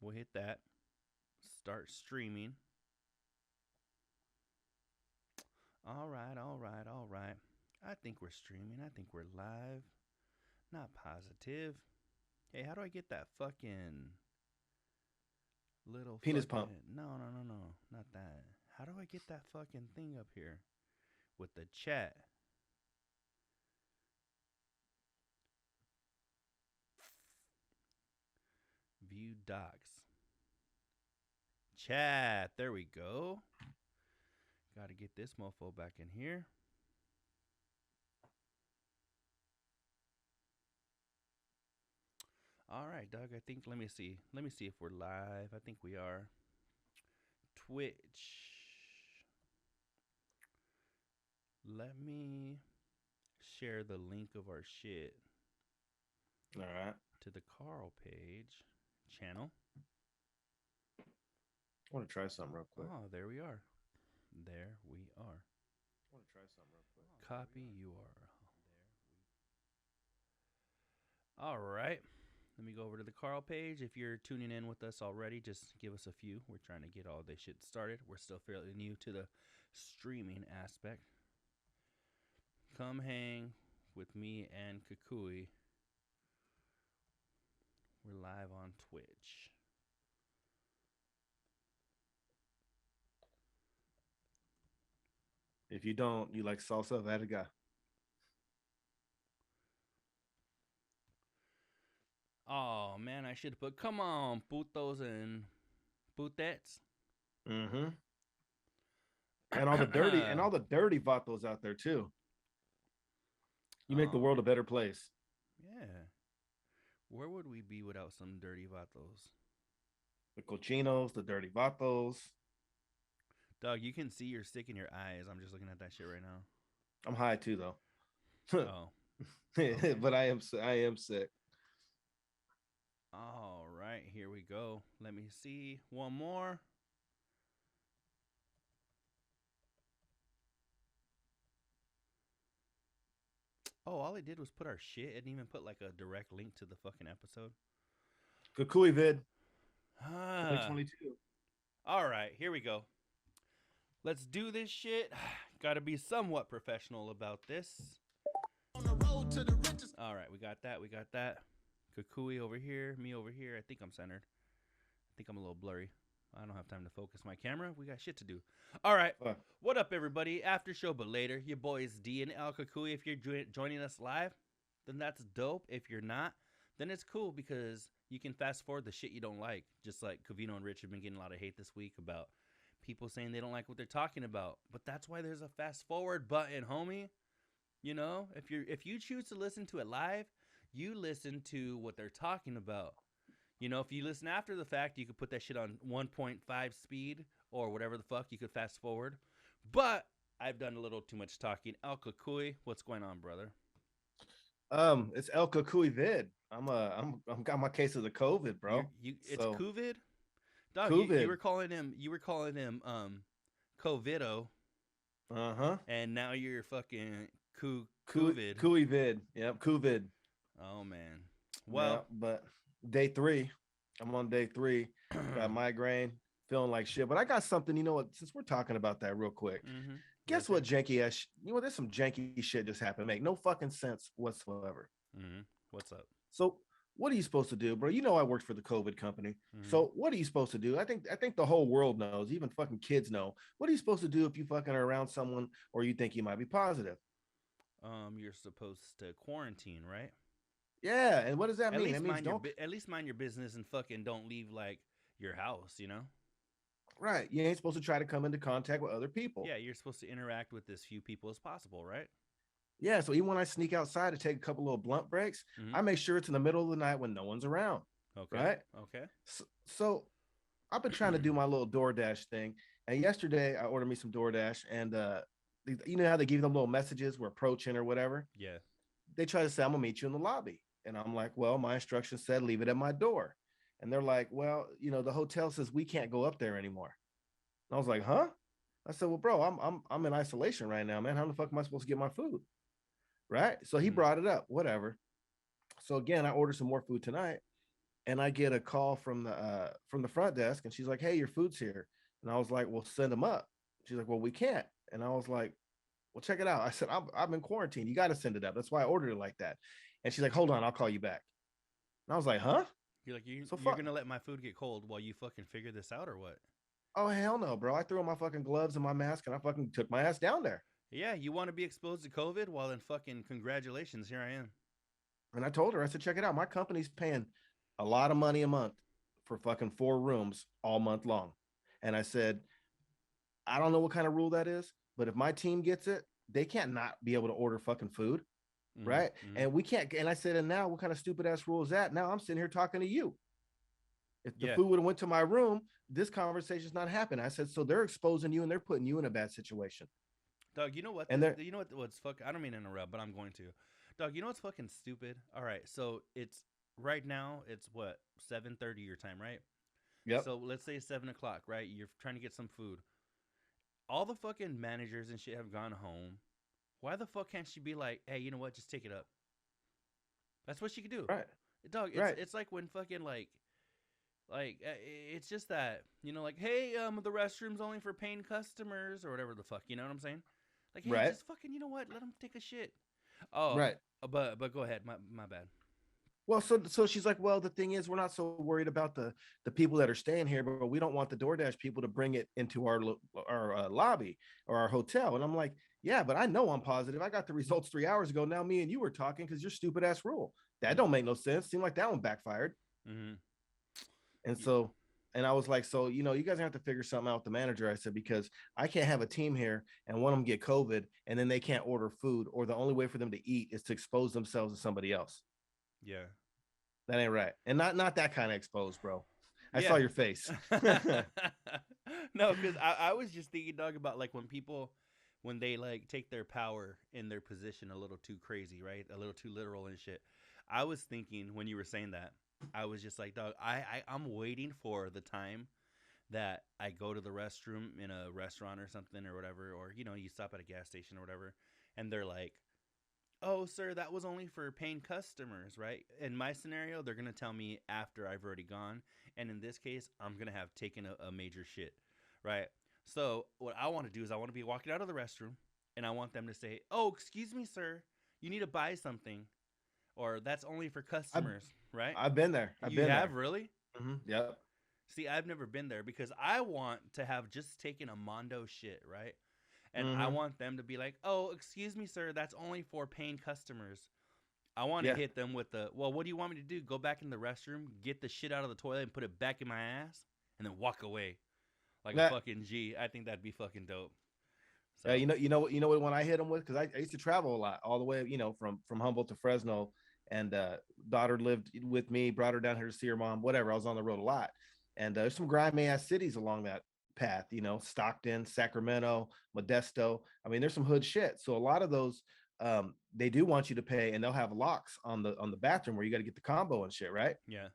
We'll hit that. Start streaming. All right, all right, all right. I think we're streaming. I think we're live. Not positive. Hey, how do I get that fucking little Penis fucking... pump. No. Not that. How do I get that fucking thing up here with the chat? View docs. Chat. There we go. Got to get this mofo back in here. All right, Doug. I think, let me see. Let me see if we're live. I think we are. Twitch. Let me share the link of our shit All right. to the Carl page channel. I want to try something real quick. Oh, there we are. There we are. I want to try something real quick. Copy URL. All right. Let me go over to the Carl page. If you're tuning in with us already, just give us a few. We're trying to get all this shit started. We're still fairly new to the streaming aspect. Come hang with me and Cucuy. We're live on Twitch. If you don't, you like salsa verga. Oh man, I should have put come on putos and putettes. Mm-hmm. And all the dirty vatos out there too. You make the world a better place. Yeah. Where would we be without some dirty vatos? The cochinos, the dirty vatos. Dog, you can see you're sick in your eyes. I'm just looking at that shit right now. I'm high too though. Oh. Okay. But I am sick. All right, here we go. Let me see. One more. Oh, all it did was put our shit. It didn't even put like a direct link to the fucking episode. Cucuy vid. 2022. All right, here we go. Let's do this shit. Got to be somewhat professional about this. On the road to the riches. All right, we got that. We got that. Cucuy over here, me over here. I think I'm centered. I think I'm a little blurry. I don't have time to focus my camera. We got shit to do. All right. What up, everybody? After show, but later. Your boys D and El Cucuy. If you're joining us live, then that's dope. If you're not, then it's cool because you can fast forward the shit you don't like. Just like Covino and Rich have been getting a lot of hate this week about people saying they don't like what they're talking about. But that's why there's a fast forward button, homie. You know, if you choose to listen to it live, you listen to what they're talking about. You know, if you listen after the fact, you could put that shit on 1.5 speed or whatever the fuck. You could fast forward. But I've done a little too much talking. El Cucuy, what's going on, brother? It's El Cucuy vid. I'm got my case of the COVID, bro. It's COVID? Dog, COVID. You were calling him Covito. Uh-huh. And now you're fucking COVID. Cucuy vid. Yep, COVID. Oh man. Well, yeah, but day 3. I'm on day 3. Got migraine, feeling like shit. But I got something, you know what? Since we're talking about that real quick, guess what janky ass, you know, there's some janky shit just happened. Make no fucking sense whatsoever. What's up? So what are you supposed to do, bro? You know I worked for the COVID company. So what are you supposed to do? I think the whole world knows, even fucking kids know. What are you supposed to do if you fucking are around someone or you think you might be positive? You're supposed to quarantine, right? Yeah, and what does that mean? That means at least mind your business and fucking don't leave like your house, you know? Right. You ain't supposed to try to come into contact with other people. Yeah, you're supposed to interact with as few people as possible, right? Yeah, so even when I sneak outside to take a couple little blunt breaks, I make sure it's in the middle of the night when no one's around. Okay. Right? Okay. So I've been trying to do my little DoorDash thing. And yesterday I ordered me some DoorDash and you know how they give them little messages we're approaching or whatever? Yeah. They try to say, I'm gonna meet you in the lobby. And I'm like, well, my instructions said leave it at my door. And they're like, well, you know, the hotel says we can't go up there anymore. And I was like, huh? I said, well, bro, I'm in isolation right now, man. How the fuck am I supposed to get my food? Right. So he brought it up, whatever. So again, I ordered some more food tonight. and I get a call from the front desk, and she's like, "Hey, your food's here." And I was like, "Well, send them up." She's like, "Well, we can't." And I was like, "Well, check it out." I said, I'm in quarantine. You got to send it up. That's why I ordered it like that." And she's like, "Hold on, I'll call you back." And I was like, "Huh?" You're like, So you're fuck. gonna let my food get cold while you fucking figure this out or what? Oh hell no, bro! I threw on my fucking gloves and my mask, and I fucking took my ass down there. Yeah, you want to be exposed to COVID? Well, then fucking congratulations. Here I am. And I told her, I said, "Check it out. My company's paying a lot of money a month for fucking 4 rooms all month long." And I said, "I don't know what kind of rule that is, but if my team gets it, they can't not be able to order fucking food, right? Mm-hmm. And we can't." And I said, "And now, what kind of stupid ass rule is that? Now I'm sitting here talking to you. If the Yeah. food would have went to my room, this conversation's not happening." I said, "So they're exposing you and they're putting you in a bad situation." Doug, you know what? And they're You know what's fuck? I don't mean to interrupt, but I'm going to. Doug, you know what's fucking stupid? All right, so it's right now. It's what 7:30 your time, right? yep, So let's say 7 o'clock, right? You're trying to get some food. All the fucking managers and shit have gone home. Why the fuck can't she be like, hey, you know what? Just take it up. That's what she could do. right, Dog, right, it's like when fucking it's just that like hey the restroom's only for paying customers or whatever the fuck, you know what I'm saying? Like hey, right, just fucking let them take a shit. Oh, right. but go ahead, my bad. Well, so she's like, "Well, the thing is, we're not so worried about the people that are staying here, but we don't want the DoorDash people to bring it into our lobby or our hotel." And I'm like, "Yeah, but I know I'm positive. I got the results 3 hours ago. Now me and you were talking because your stupid ass rule that don't make no sense. Seemed like that one backfired." Mm-hmm. And so, and I was like, "So you guys have to figure something out with the manager." I said, "Because I can't have a team here and one of them get COVID and then they can't order food, or the only way for them to eat is to expose themselves to somebody else. Yeah. That ain't right." And not that kind of exposed, bro. I saw Yeah. your face. No, because I was just thinking, dog, about like when they like take their power in their position a little too crazy, right? A little too literal and shit. I was thinking when you were saying that, I was just like, dog, I'm waiting for the time that I go to the restroom in a restaurant or something or whatever, or you stop at a gas station or whatever, and they're like, "Oh, sir, that was only for paying customers," right? In my scenario, they're gonna tell me after I've already gone, and in this case, I'm gonna have taken a major shit, right? So what I want to do is I want to be walking out of the restroom, and I want them to say, "Oh, excuse me, sir, you need to buy something," or "That's only for I've customers," right? I've been there. I've You been have there. really? Yep. See, I've never been there because I want to have just taken a Mondo shit, right? And I hmm want them to be like, "Oh, excuse me, sir, that's only for paying customers." I want to Yeah. hit them with the, "Well, what do you want me to do? Go back in the restroom, get the shit out of the toilet, and put it back in my ass, and then walk away like a That. fucking G." I think that'd be fucking dope. Yeah. So, You know what one I hit them with, because I used to travel a lot, all the way, from Humboldt to Fresno, and daughter lived with me, brought her down here to see her mom. Whatever. I was on the road a lot, and there's some grimy ass cities along that path. Stockton, Sacramento, Modesto. I mean, there's some hood shit. So a lot of those, they do want you to pay, and they'll have locks on the bathroom where you got to get the combo and shit, right? yeah.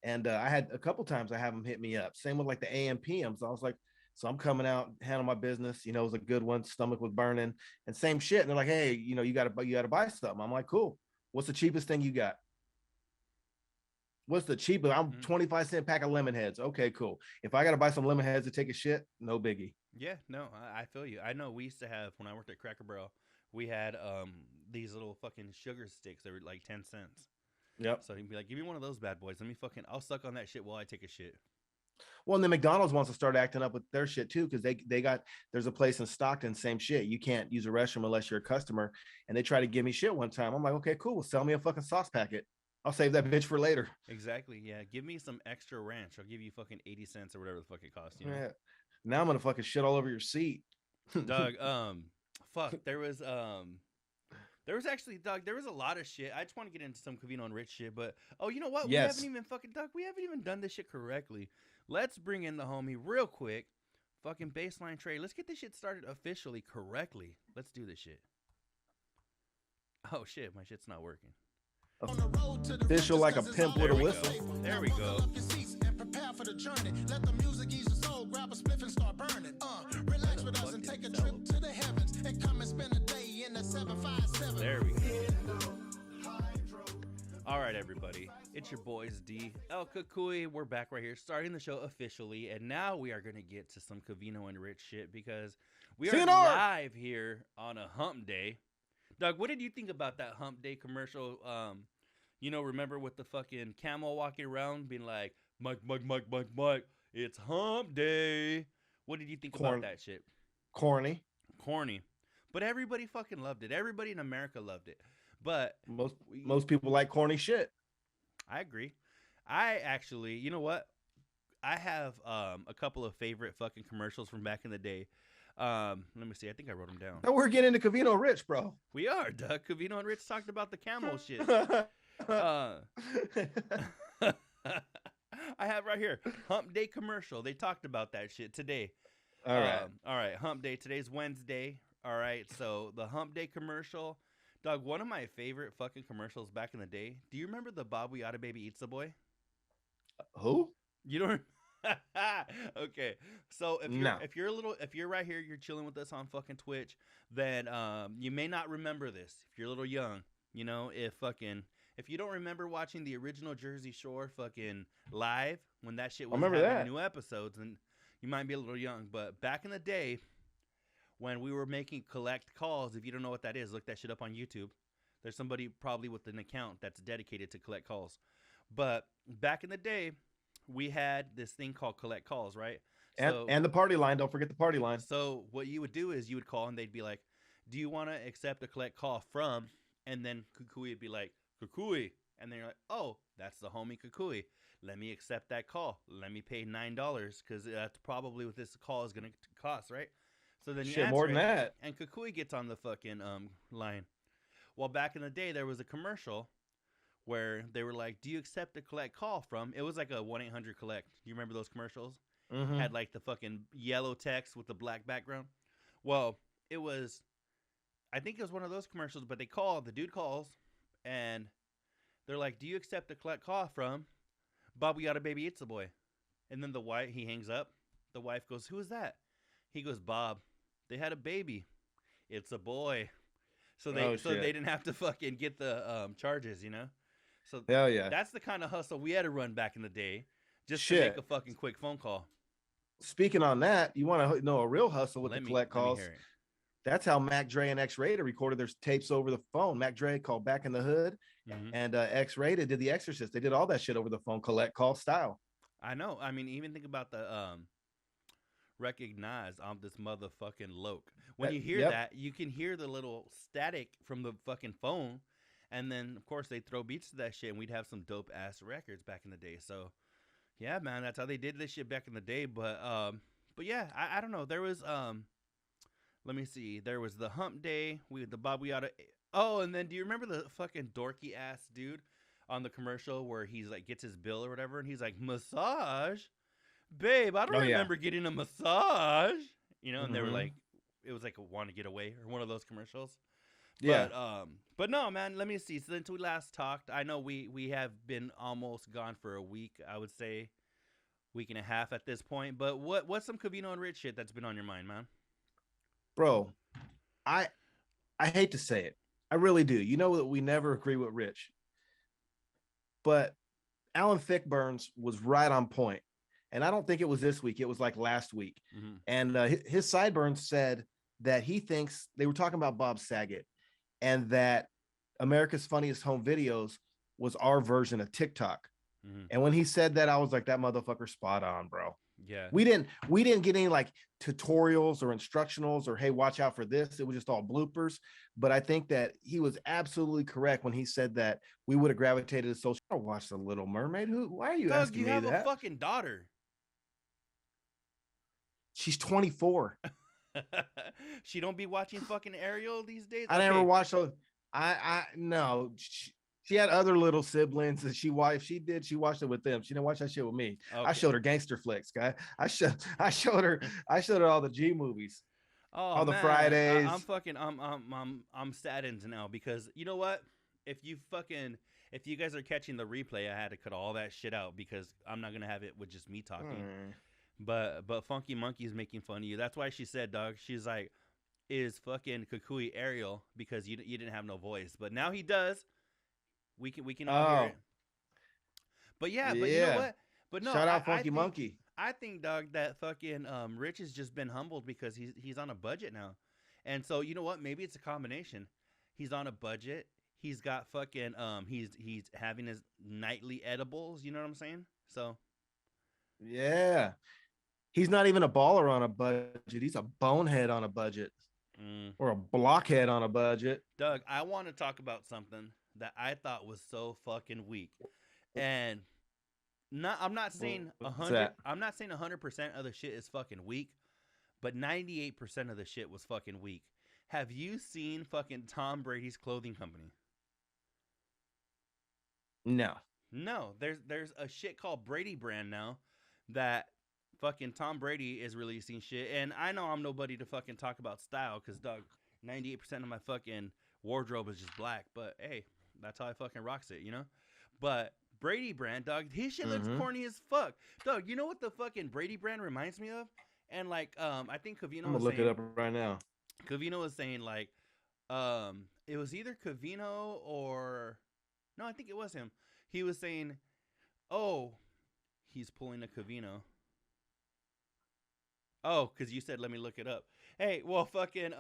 And I had a couple times I have them hit me up. Same with like the AM PMs. I was like, so I'm coming out, handle my business. It was a good one. Stomach was burning, and same shit. And they're like, "Hey, you gotta buy something." I'm like, "Cool. What's the cheapest thing you got? What's the cheapest? I'm Mm. 25-cent pack of lemon heads. Okay, cool. If I gotta buy some lemon heads to take a shit, no biggie." Yeah, no, I feel you. I know we used to have, when I worked at Cracker Barrel, we had these little fucking sugar sticks that were like 10 cents. Yep. So he'd be like, "Give me one of those bad boys. I'll suck on that shit while I take a shit." Well, and then McDonald's wants to start acting up with their shit too, because there's a place in Stockton, same shit. You can't use a restroom unless you're a customer, and they try to give me shit one time. I'm like, "Okay, cool. Well, sell me a fucking sauce packet. I'll save that bitch for later." Exactly. Yeah. Give me some extra ranch. I'll give you fucking 80 cents or whatever the fuck it costs. Yeah. Now I'm gonna fucking shit all over your seat. Doug, fuck. There was actually, Doug, there was a lot of shit. I just want to get into some Covino and Rich shit, but oh, you know what? We haven't Yes. even fucking, Doug, we haven't even done this shit correctly. Let's bring in the homie real quick. Fucking baseline trade. Let's get this shit started officially correctly. Let's do this shit. Oh shit, my shit's not working. Official like a pimp with a whistle. There we go. There we go. All right, everybody. It's your boys D, El Cucuy. We're back right here, starting the show officially, and now we are gonna get to some Covino and Rich shit because we are CNR! live here on a hump day. Doug, what did you think about that hump day commercial? Remember with the fucking camel walking around being like, Mike, it's hump day. What did you think about that shit? Corny. But everybody fucking loved it. Everybody in America loved it. But most people like corny shit. I agree. I actually, you know what? I have a couple of favorite fucking commercials from back in the day. Let me see. I think I wrote them down. Now we're getting into Covino Rich, bro. We are, Doug. Covino and Rich talked about the camel shit. I have right here Hump Day commercial. They talked about that shit today. All right. Hump Day. Today's Wednesday. All right. So the Hump Day commercial, Doug. One of my favorite fucking commercials back in the day. Do you remember the Bob We Oughta Baby Eats a Boy? Who? You don't. Okay. So if you're right here, you're chilling with us on fucking Twitch, then you may not remember this. If you're a little young, if you don't remember watching the original Jersey Shore fucking live when that shit was having new episodes, and you might be a little young, but back in the day when we were making collect calls, if you don't know what that is, look that shit up on YouTube. There's somebody probably with an account that's dedicated to collect calls. But back in the day, we had this thing called collect calls, right? And the party line. Don't forget the party line. So what you would do is you would call and they'd be like, do you want to accept a collect call from? And then Cucuy would be like, Cucuy. And then you're like, oh, that's the homie Cucuy. Let me accept that call. Let me pay $9 because that's probably what this call is going to cost, right? So then you answer more than that. And Cucuy gets on the fucking line. Well, back in the day, there was a commercial where they were like, do you accept a collect call from? It was like a 1-800-COLLECT. Do you remember those commercials? Mm-hmm. Had like the fucking yellow text with the black background. Well, I think it was one of those commercials, but the dude calls, and they're like, do you accept a collect call from Bob We Oughta Baby It's a Boy? And then he hangs up. The wife goes, who is that? He goes, Bob. They had a baby. It's a boy. So they didn't have to fucking get the charges, you know? So hell yeah. That's the kind of hustle we had to run back in the day just to make a fucking quick phone call. Speaking on that, you want to know a real hustle with the collect calls? That's how Mac Dre and X-Rated recorded their tapes over the phone. Mac Dre called Back in the Hood, and X-Rated did The Exorcist. They did all that shit over the phone, collect call style. I know. I mean, even think about the recognize I'm this motherfucking loke. When you hear that, you can hear the little static from the fucking phone. And then, of course, they throw beats to that shit, and we'd have some dope-ass records back in the day. So, yeah, man, that's how they did this shit back in the day. But yeah, I don't know. There was, let me see. There was the Hump Day. The Bob We Oughta. Oh, and then do you remember the fucking dorky-ass dude on the commercial where he's like, gets his bill or whatever, and he's like, massage? Babe, I don't remember getting a massage. You know, and they were like, it was like a Want to Get Away or one of those commercials. But no, man, let me see. Since we last talked, I know we have been almost gone for a week. I would say week and a half at this point. But what's some Covino and Rich shit that's been on your mind, man? Bro, I hate to say it. I really do. You know that we never agree with Rich. But Alan Thickburns was right on point. And I don't think it was this week. It was like last week. Mm-hmm. And his sideburns said that he thinks they were talking about Bob Saget and that America's Funniest Home Videos was our version of TikTok. Mm-hmm. And when he said that, I was like, that motherfucker spot on, bro. Yeah. We didn't get any like tutorials or instructionals or, hey, watch out for this. It was just all bloopers. But I think that he was absolutely correct when he said that we would have gravitated to social. I watched The Little Mermaid. Why are you asking me that? You have a fucking daughter. She's 24. She don't be watching fucking Ariel these days. I never watched those. No. She had other little siblings and she watched it with them. She didn't watch that shit with me. Okay. I showed her gangster flicks, guy. I showed her all the G movies. Oh, all the Fridays. I'm saddened now because you know what? If you guys are catching the replay, I had to cut all that shit out because I'm not gonna have it with just me talking. But Funky Monkey's making fun of you. That's why she said, dog. She's like, is fucking Cucuy Ariel because you didn't have no voice, but now he does. We can all hear it. But yeah, but you know Yeah. what? But no, Shout out Funky Monkey. I think, dog, that fucking Rich has just been humbled because he's on a budget now, and so you know what? Maybe it's a combination. He's on a budget. He's got fucking he's having his nightly edibles. You know what I'm saying? So Yeah. He's not even a baller on a budget. He's a bonehead on a budget. Or a blockhead on a budget. Doug, I want to talk about something that I thought was so fucking weak, and I'm not saying What's 100. that? I'm not saying 100% of the shit is fucking weak, but 98% of the shit was fucking weak. Have you seen fucking Tom Brady's clothing company? No. No, there's a shit called Brady brand now that fucking Tom Brady is releasing shit, and I know I'm nobody to fucking talk about style because, dog, 98% of my fucking wardrobe is just black. But hey, that's how I fucking rocks it, you know. But Brady brand, dog, his shit looks corny as fuck, dog. You know what the fucking Brady brand reminds me of? And like, I think Covino. I'm gonna look it up right now. Covino was saying like, it was either Covino or no, I think it was him. He was saying, oh, he's pulling a Covino. Oh, because you said let me look it up. Hey, well, fucking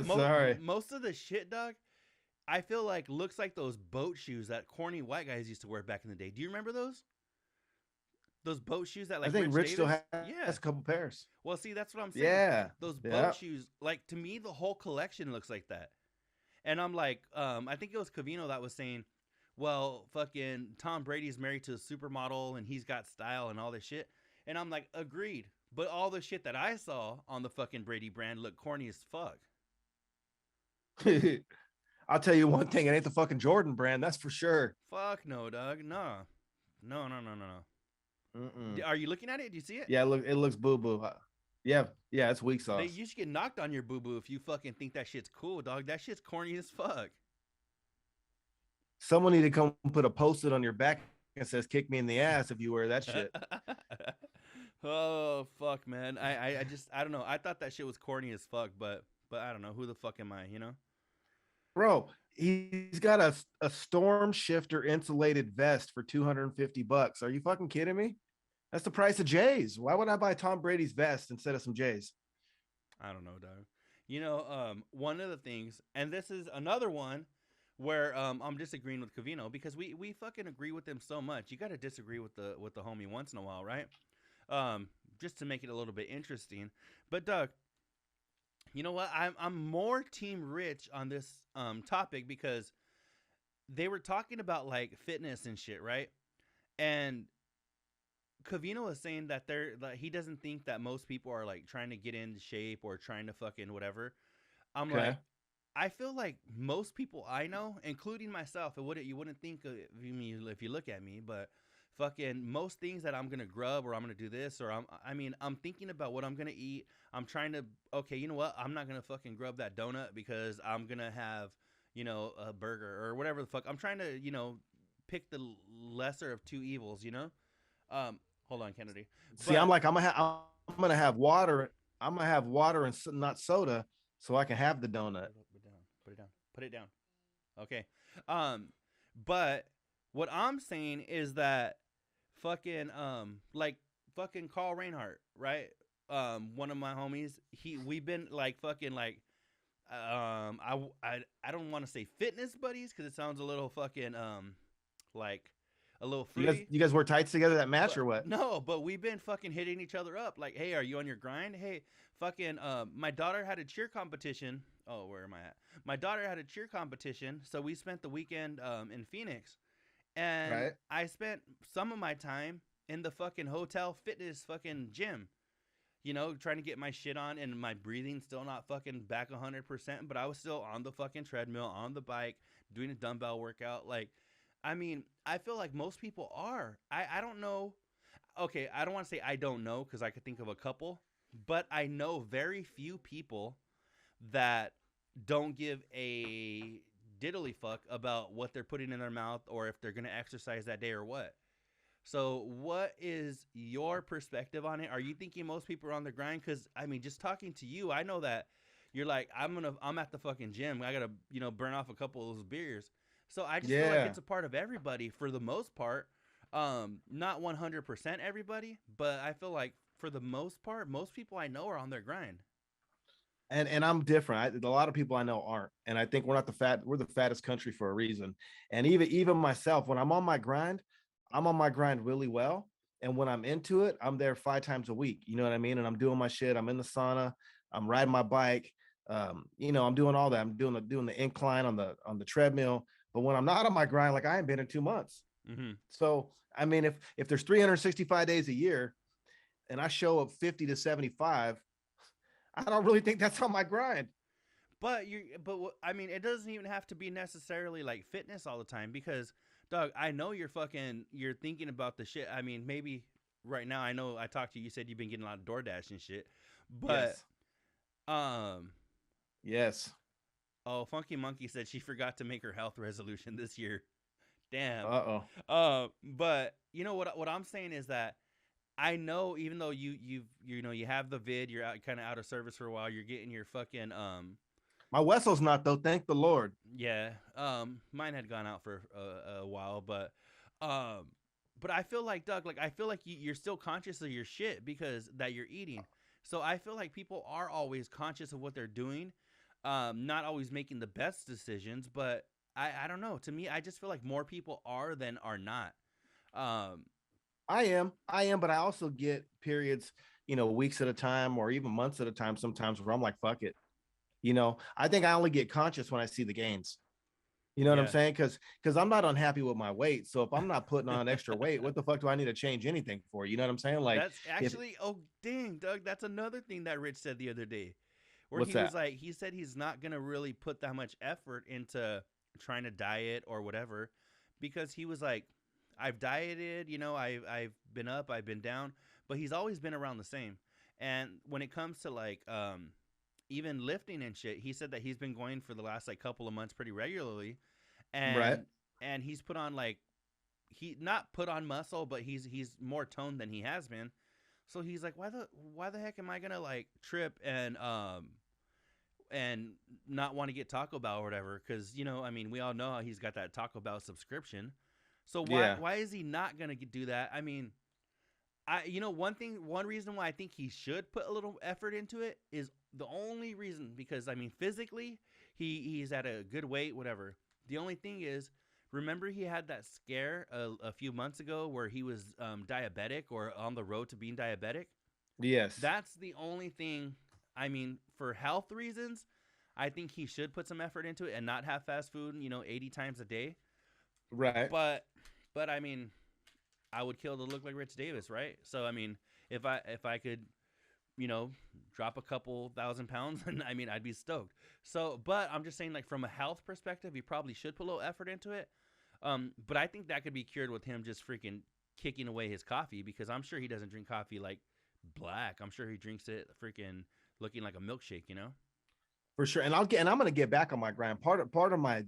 Sorry. most of the shit, dog, I feel like looks like those boat shoes that corny white guys used to wear back in the day. Do you remember those? Those boat shoes that like I think Rich still has yeah. a couple pairs. Well, see, that's what I'm saying. Yeah. Those boat shoes, like to me, the whole collection looks like that. And I'm like, I think it was Covino that was saying, well, fucking Tom Brady's married to a supermodel and he's got style and all this shit. And I'm like, agreed. But all the shit that I saw on the fucking Brady brand looked corny as fuck. I'll tell you one thing, it ain't the fucking Jordan brand, that's for sure. Fuck no, dog. No. Mm-mm. Are you looking at it? Do you see it? Yeah, look, it looks boo-boo. Yeah, it's weak sauce. You should get knocked on your boo-boo if you fucking think that shit's cool, dog. That shit's corny as fuck. Someone need to come put a post-it on your back that says "kick me in the ass" if you wear that shit. Oh fuck, man. I don't know. I thought that shit was corny as fuck, but I don't know. Who the fuck am I, you know? Bro, he's got a storm shifter insulated vest for $250. Are you fucking kidding me? That's the price of J's. Why would I buy Tom Brady's vest instead of some J's? I don't know, dog. You know, one of the things, and this is another one where I'm disagreeing with Covino because we fucking agree with him so much. You got to disagree with the homie once in a while, right? Just to make it a little bit interesting. But Doug, you know what? I'm more Team Rich on this topic because they were talking about like fitness and shit, right? And Covino was saying that he doesn't think that most people are like trying to get into shape or trying to fucking whatever. I'm like, I feel like most people I know, including myself, you wouldn't think of me if you look at me, but fucking most things that I'm gonna grub or I'm gonna do this or I'm thinking about what I'm gonna eat. I'm trying to you know what? I'm not gonna fucking grub that donut because I'm gonna have, you know, a burger or whatever the fuck. I'm trying to, you know, pick the lesser of two evils, you know? Hold on, Kennedy. See, I'm gonna have water. I'm gonna have water and not soda, so I can have the donut. Put it down. Okay. But what I'm saying is that fucking like fucking Carl Reinhardt, right? One of my homies. We've been like fucking like I don't want to say fitness buddies because it sounds a little fucking like a little fruity. You guys wear tights together that match or what? No, but we've been fucking hitting each other up. Like, hey, are you on your grind? Hey, fucking my daughter had a cheer competition. Oh, where am I at? My daughter had a cheer competition, so we spent the weekend in Phoenix. And I spent some of my time in the fucking hotel fitness fucking gym. You know, trying to get my shit on and my breathing still not fucking back 100%, but I was still on the fucking treadmill, on the bike, doing a dumbbell workout. Like, I mean, I feel like most people are. I don't know. Okay, I don't want to say I don't know because I could think of a couple, but I know very few people that don't give a diddly fuck about what they're putting in their mouth or if they're going to exercise that day or what. So what is your perspective on it? Are you thinking most people are on the grind? Because, I mean, just talking to you, I know that you're like, I'm at the fucking gym. I got to, you know, burn off a couple of those beers. So I just feel like Yeah. it's a part of everybody for the most part. Not 100% everybody, but I feel like for the most part, most people I know are on their grind. And I'm different. A lot of people I know aren't, and I think we're the fattest country for a reason. And even myself, when I'm on my grind really well. And when I'm into it, I'm there 5 times a week. You know what I mean? And I'm doing my shit. I'm in the sauna. I'm riding my bike. I'm doing all that. I'm doing the incline on the treadmill. But when I'm not on my grind, like I ain't been in 2 months. Mm-hmm. So I mean, if there's 365 days a year, and I show up 50 to 75, I don't really think that's on my grind. I mean, it doesn't even have to be necessarily like fitness all the time because, dog, I know you're thinking about the shit. I mean, maybe right now, I know I talked to you, you said you've been getting a lot of DoorDash and shit, but, Yes. um, Yes. oh, Funky Monkey said she forgot to make her health resolution this year. Damn. Uh-oh. But you know what I'm saying is that I know even though you have the vid, you're kind of out of service for a while, you're getting your fucking My Wessel's not though. Thank the Lord. yeah. Mine had gone out for a while, um, but I feel like Doug, like I feel like you're still conscious of your shit because that you're eating. So I feel like people are always conscious of what they're doing, not always making the best decisions, but I don't know. To me, I just feel like more people are than are not. Um, I am, but I also get periods, weeks at a time or even months at a time sometimes where I'm like, fuck it. I think I only get conscious when I see the gains. You know what I'm yeah. saying? Because I'm not unhappy with my weight. So if I'm not putting on extra weight, what the fuck do I need to change anything for? You know what I'm saying? Like That's if actually, oh dang, Doug, that's another thing that Rich said the other day, where what's he was that? like, he said he's not gonna really put that much effort into trying to diet or whatever, because he was like, I've dieted, I've been up, I've been down, but he's always been around the same. And when it comes to like even lifting and shit, he said that he's been going for the last like couple of months pretty regularly, Right. and he's put on like he not put on muscle, but he's more toned than he has been. So he's like, why the heck am I gonna like trip and not want to get Taco Bell or whatever? Because I mean, we all know how he's got that Taco Bell subscription. So why Yeah. why is he not gonna do that? I mean, one reason why I think he should put a little effort into it is the only reason because I mean, physically he's at a good weight, whatever. The only thing is, remember he had that scare a few months ago where he was diabetic or on the road to being diabetic. Yes. That's the only thing. I mean, for health reasons, I think he should put some effort into it and not have fast food, 80 times a day. Right. But, I mean, I would kill to look like Rich Davis, right? So I mean, if I could, drop a couple thousand pounds, and I mean, I'd be stoked. So, but I'm just saying, like from a health perspective, he probably should put a little effort into it. But I think that could be cured with him just freaking kicking away his coffee because I'm sure he doesn't drink coffee like black. I'm sure he drinks it freaking looking like a milkshake. For sure. And I'm gonna get back on my grind. Part of my,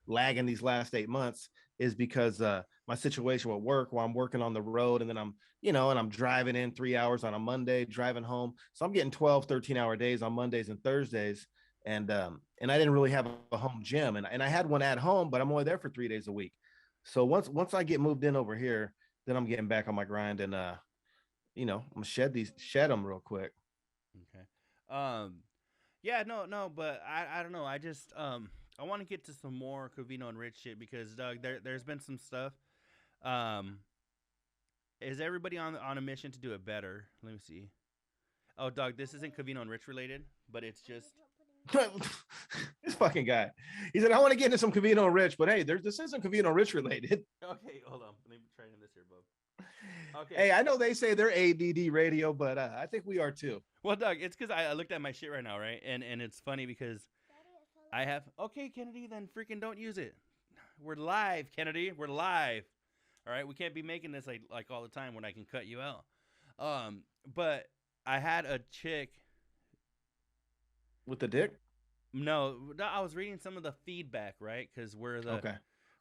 lag in these last 8 months is because my situation with work while I'm working on the road and then I'm driving in 3 hours on a Monday, driving home. So I'm getting 12, 13-hour days on Mondays and Thursdays. And I didn't really have a home gym. And I had one at home, but I'm only there for 3 days a week. So once I get moved in over here, then I'm getting back on my grind and I'm gonna shed them real quick. Okay. Yeah, no, but I don't know. I just I want to get to some more Covino and Rich shit because Doug, there's been some stuff. Um, is everybody on a mission to do it better? Let me see. Oh, Doug, this isn't Covino and Rich related, but it's just This fucking guy. He said, I want to get into some Covino and Rich, but hey, this isn't Covino and Rich related. okay. Hold on, let me try this here, bub. Okay. Hey, I know they say they're ADD radio, but I think we are too. Well, Doug, it's because I looked at my shit right now, right? And it's funny because I have okay, Kennedy, then freaking don't use it. We're live, Kennedy. We're live. All right, we can't be making this like all the time when I can cut you out. But I had a chick. With the dick? No, I was reading some of the feedback, right? Because we're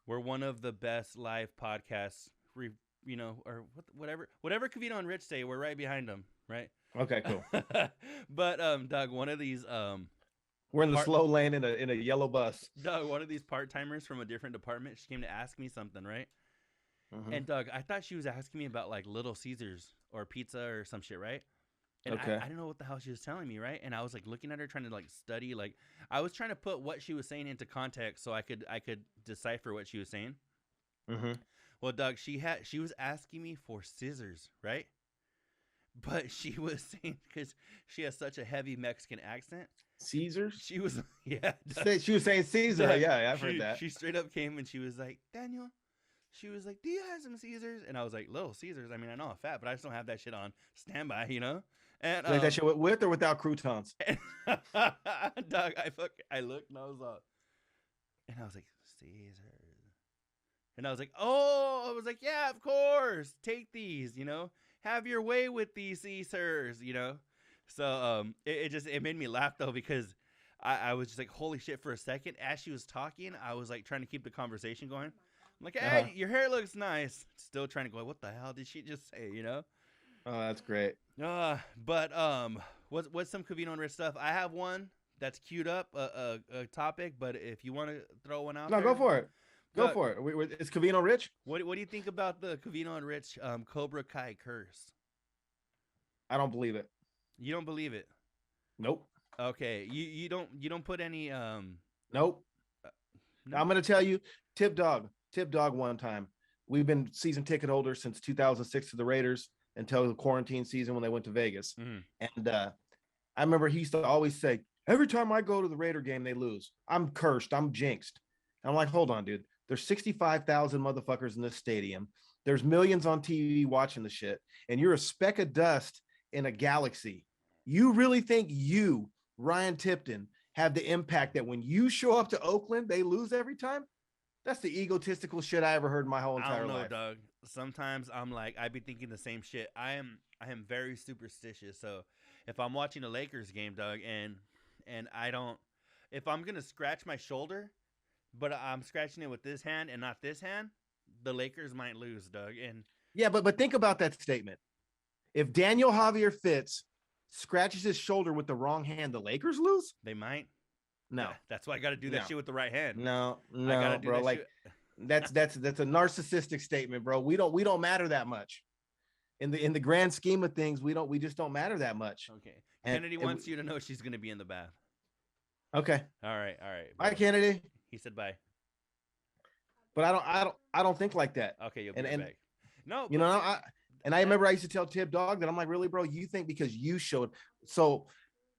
one of the best live podcasts. Or whatever Covino and Rich say, we're right behind them, right? Okay, cool. But Doug, one of these We're in the slow lane in a yellow bus. Doug, one of these part-timers from a different department, she came to ask me something, right? Mm-hmm. And Doug, I thought she was asking me about like Little Caesars or pizza or some shit, right? And Okay. I didn't know what the hell she was telling me, right? And I was like looking at her, trying to like study, like I was trying to put what she was saying into context so I could decipher what she was saying. Mm-hmm. Well, Doug, she was asking me for scissors, right? But she was saying, because she has such a heavy Mexican accent, Caesars. she was Doug, She was saying Caesar. Doug, Yeah, I've heard that. She straight up came and she was like, Daniel. She was like, do you have some Caesars? And I was like, Little Caesars? I mean, I know I'm fat, but I just don't have that shit on standby, you know? And Like that shit with or without croutons? Doug, I looked and I was like, Caesars. And I was like, yeah, of course. Take these, you know? Have your way with these Caesars, you know? So it made me laugh though, because I was just like, holy shit, for a second. As she was talking, I was like trying to keep the conversation going. I'm like, hey, your hair looks nice. Still trying to go, what the hell did she just say, you know? Oh, that's great. But what's some Covino and Rich stuff? I have one that's queued up, a topic, but if you want to throw one out, no, go for it. Go for it. Is Covino Rich? What do you think about the Covino and Rich Cobra Kai curse? I don't believe it. You don't believe it? Nope. Okay, you don't put any Nope. No? I'm gonna tell you, Tip Dog one time. We've been season ticket holders since 2006 to the Raiders until the quarantine season when they went to Vegas. Mm-hmm. And I remember he used to always say, every time I go to the Raider game, they lose. I'm cursed. I'm jinxed. And I'm like, hold on, dude. There's 65,000 motherfuckers in this stadium. There's millions on TV watching the shit. And you're a speck of dust in a galaxy. You really think you, Ryan Tipton, have the impact that when you show up to Oakland, they lose every time? That's the egotistical shit I ever heard in my whole entire life. Doug. Sometimes I'm like, I be thinking the same shit. I am very superstitious. So if I'm watching a Lakers game, Doug, and I don't, if I'm gonna scratch my shoulder, but I'm scratching it with this hand and not this hand, the Lakers might lose, Doug. And yeah, but think about that statement. If Daniel Javier Fitz scratches his shoulder with the wrong hand, the Lakers lose? They might. No. That's why I got to do that shit with the right hand. No, bro. Like that's a narcissistic statement, bro. We don't matter that much. In the grand scheme of things, we just don't matter that much. Okay. Kennedy wants you to know she's going to be in the bath. Okay. All right. Bye, Kennedy. He said bye. But I don't think like that. Okay, you'll be right back. No, you know, I remember I used to tell Tip Dog that I'm like, really, bro, you think because you showed so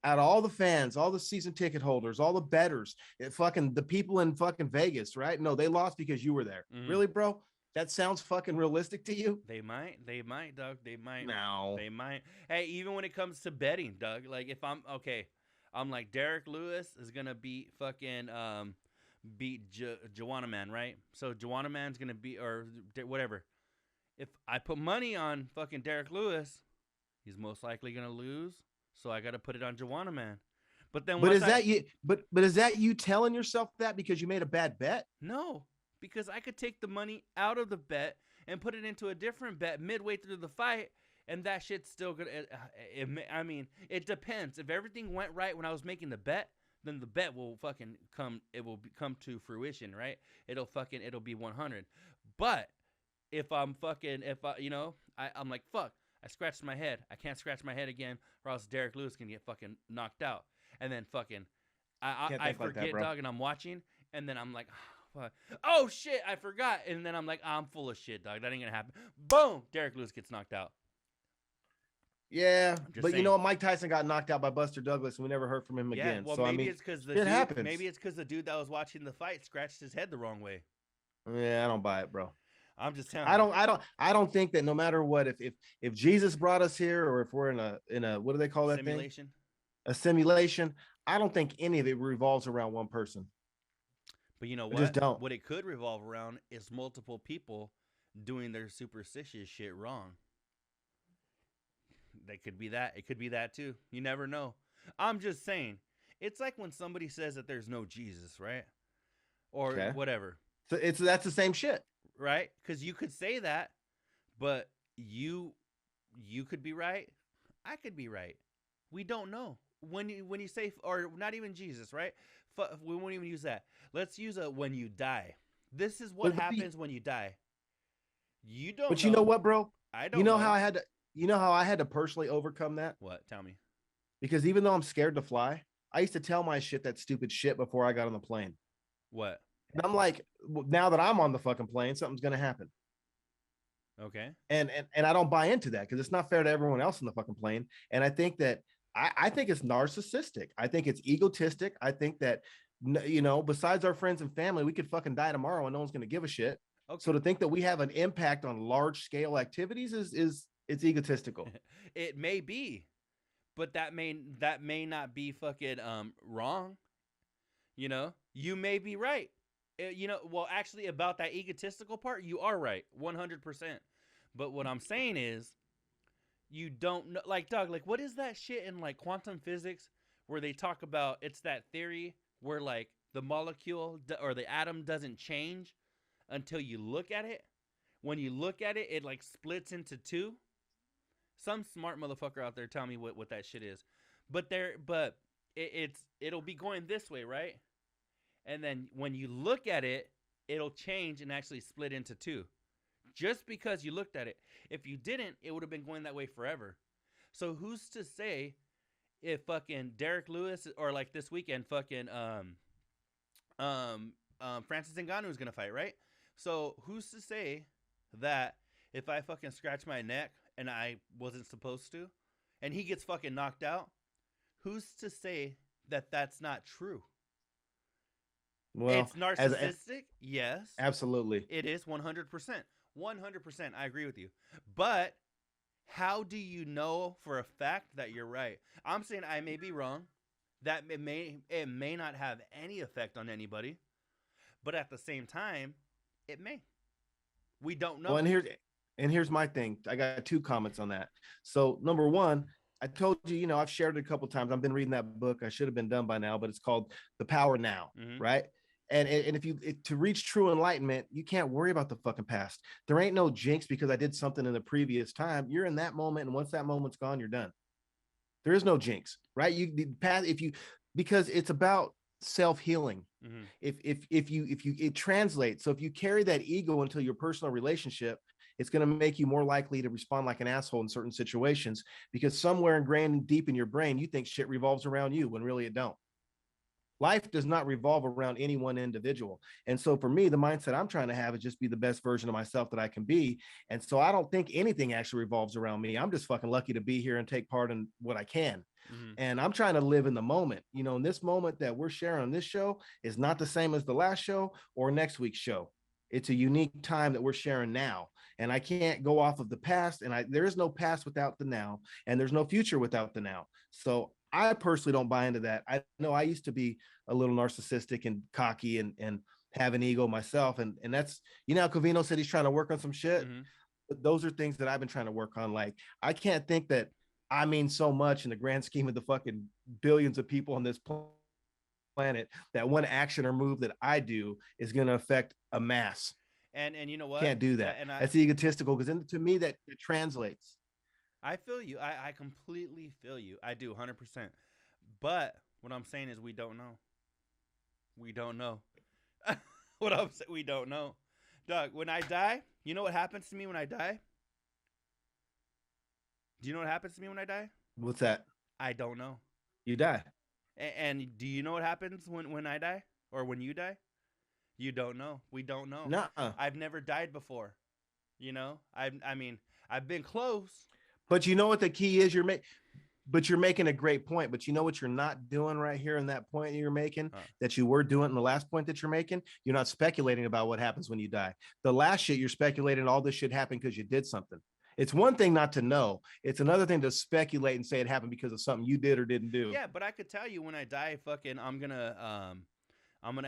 out of all the fans, all the season ticket holders, all the bettors, the people in fucking Vegas, right? No, they lost because you were there. Mm. Really, bro? That sounds fucking realistic to you? They might, Doug. They might. No. They might. Hey, even when it comes to betting, Doug, like if I'm like Derek Lewis is gonna beat fucking Joanna Man, right? So Joanna Man's gonna beat or whatever. If I put money on fucking Derek Lewis, he's most likely gonna lose. So I got to put it on Joanna Man. But then, is that you telling yourself that because you made a bad bet? No, because I could take the money out of the bet and put it into a different bet midway through the fight, and that shit's still gonna. I mean, it depends. If everything went right when I was making the bet, then the bet will fucking come. It will come to fruition, right? It'll be 100. But if I'm like fuck. I scratched my head. I can't scratch my head again, or else Derek Lewis can get fucking knocked out. And then fucking, I forget, like that, dog, and I'm watching, and then I'm like, oh shit, I forgot. And then I'm like, I'm full of shit, dog. That ain't gonna happen. Boom, Derek Lewis gets knocked out. Yeah, but saying. You know what? Mike Tyson got knocked out by Buster Douglas, and we never heard from him again. Well, so maybe I mean, it's because maybe it's because the dude that was watching the fight scratched his head the wrong way. Yeah, I don't buy it, bro. I'm just telling. I don't think that no matter what, if Jesus brought us here, or if we're in a what do they call that simulation? Thing? A simulation. I don't think any of it revolves around one person. But you know what? Just don't. What it could revolve around is multiple people doing their superstitious shit wrong. That could be that. It could be that too. You never know. I'm just saying. It's like when somebody says that there's no Jesus, right? Or whatever. So that's the same shit. Right? Because you could say that, but you could be right. I could be right. We don't know. when you say, or not even Jesus, right? We won't even use that. Let's use a when you die. This is what happens when you die. You don't But know. you know what, bro? I don't You know know. how I had to. You know how I had to personally overcome that? What? Tell me. Because even though I'm scared to fly, I used to tell my shit that stupid shit before I got on the plane. What? And I'm like, now that I'm on the fucking plane, something's gonna happen. Okay. And I don't buy into that because it's not fair to everyone else on the fucking plane. And I think that I think it's narcissistic. I think it's egotistic. I think that besides our friends and family, we could fucking die tomorrow and no one's gonna give a shit. Okay. So to think that we have an impact on large scale activities is it's egotistical. It may be, but that may not be fucking wrong. You may be right. Well, actually, about that egotistical part, you are right, 100%. But what I'm saying is, you don't know, like, dog, like, what is that shit in like quantum physics where they talk about? It's that theory where like the molecule or the atom doesn't change until you look at it. When you look at it, it like splits into two. Some smart motherfucker out there tell me what that shit is. But it'll be going this way, right? And then when you look at it, it'll change and actually split into two. Just because you looked at it. If you didn't, it would have been going that way forever. So who's to say if fucking Derek Lewis or like this weekend fucking Francis Ngannou is gonna fight, right? So who's to say that if I fucking scratch my neck and I wasn't supposed to, and he gets fucking knocked out, who's to say that that's not true? Well, it's narcissistic. Yes, absolutely. It is 100%. 100%. I agree with you. But how do you know for a fact that you're right? I'm saying I may be wrong. That it may not have any effect on anybody. But at the same time, it may. We don't know. Well, and here's my thing. I got 2 comments on that. So number 1, I told you, I've shared it a couple times. I've been reading that book. I should have been done by now, but it's called The Power Now, right? And if to reach true enlightenment, you can't worry about the fucking past. There ain't no jinx because I did something in the previous time. You're in that moment, and once that moment's gone, you're done. There is no jinx, right? Because it's about self-healing. If it translates. So if you carry that ego into your personal relationship, it's going to make you more likely to respond like an asshole in certain situations because somewhere ingrained deep in your brain, you think shit revolves around you when really it don't. Life does not revolve around any one individual. And so for me, the mindset I'm trying to have is just be the best version of myself that I can be. And so I don't think anything actually revolves around me. I'm just fucking lucky to be here and take part in what I can. And I'm trying to live in the moment. In this moment that we're sharing on this show is not the same as the last show or next week's show. It's a unique time that we're sharing now. And I can't go off of the past. And there is no past without the now. And there's no future without the now. So I personally don't buy into that. I know I used to be a little narcissistic and cocky and have an ego myself. And that's, Covino said he's trying to work on some shit. But those are things that I've been trying to work on. Like, I can't think that I mean so much in the grand scheme of the fucking billions of people on this planet that one action or move that I do is going to affect a mass. And you know what? Can't do that. And that's egotistical because to me that it translates. I feel you. I completely feel you. I do 100%. But what I'm saying is we don't know. We don't know. What I'm saying, we don't know. Doug, when I die, you know what happens to me when I die? Do you know what happens to me when I die? What's that? I don't know. You die. And do you know what happens when I die? Or when you die? You don't know. We don't know. Nuh-uh. I've never died before. I mean, I've been close. But you know what the key is? You're making a great point. But you know what you're not doing right here in that point you're making that you were doing in the last point that you're making? You're not speculating about what happens when you die. The last shit, you're speculating all this shit happened because you did something. It's one thing not to know. It's another thing to speculate and say it happened because of something you did or didn't do. Yeah, but I could tell you when I die, fucking, I'm gonna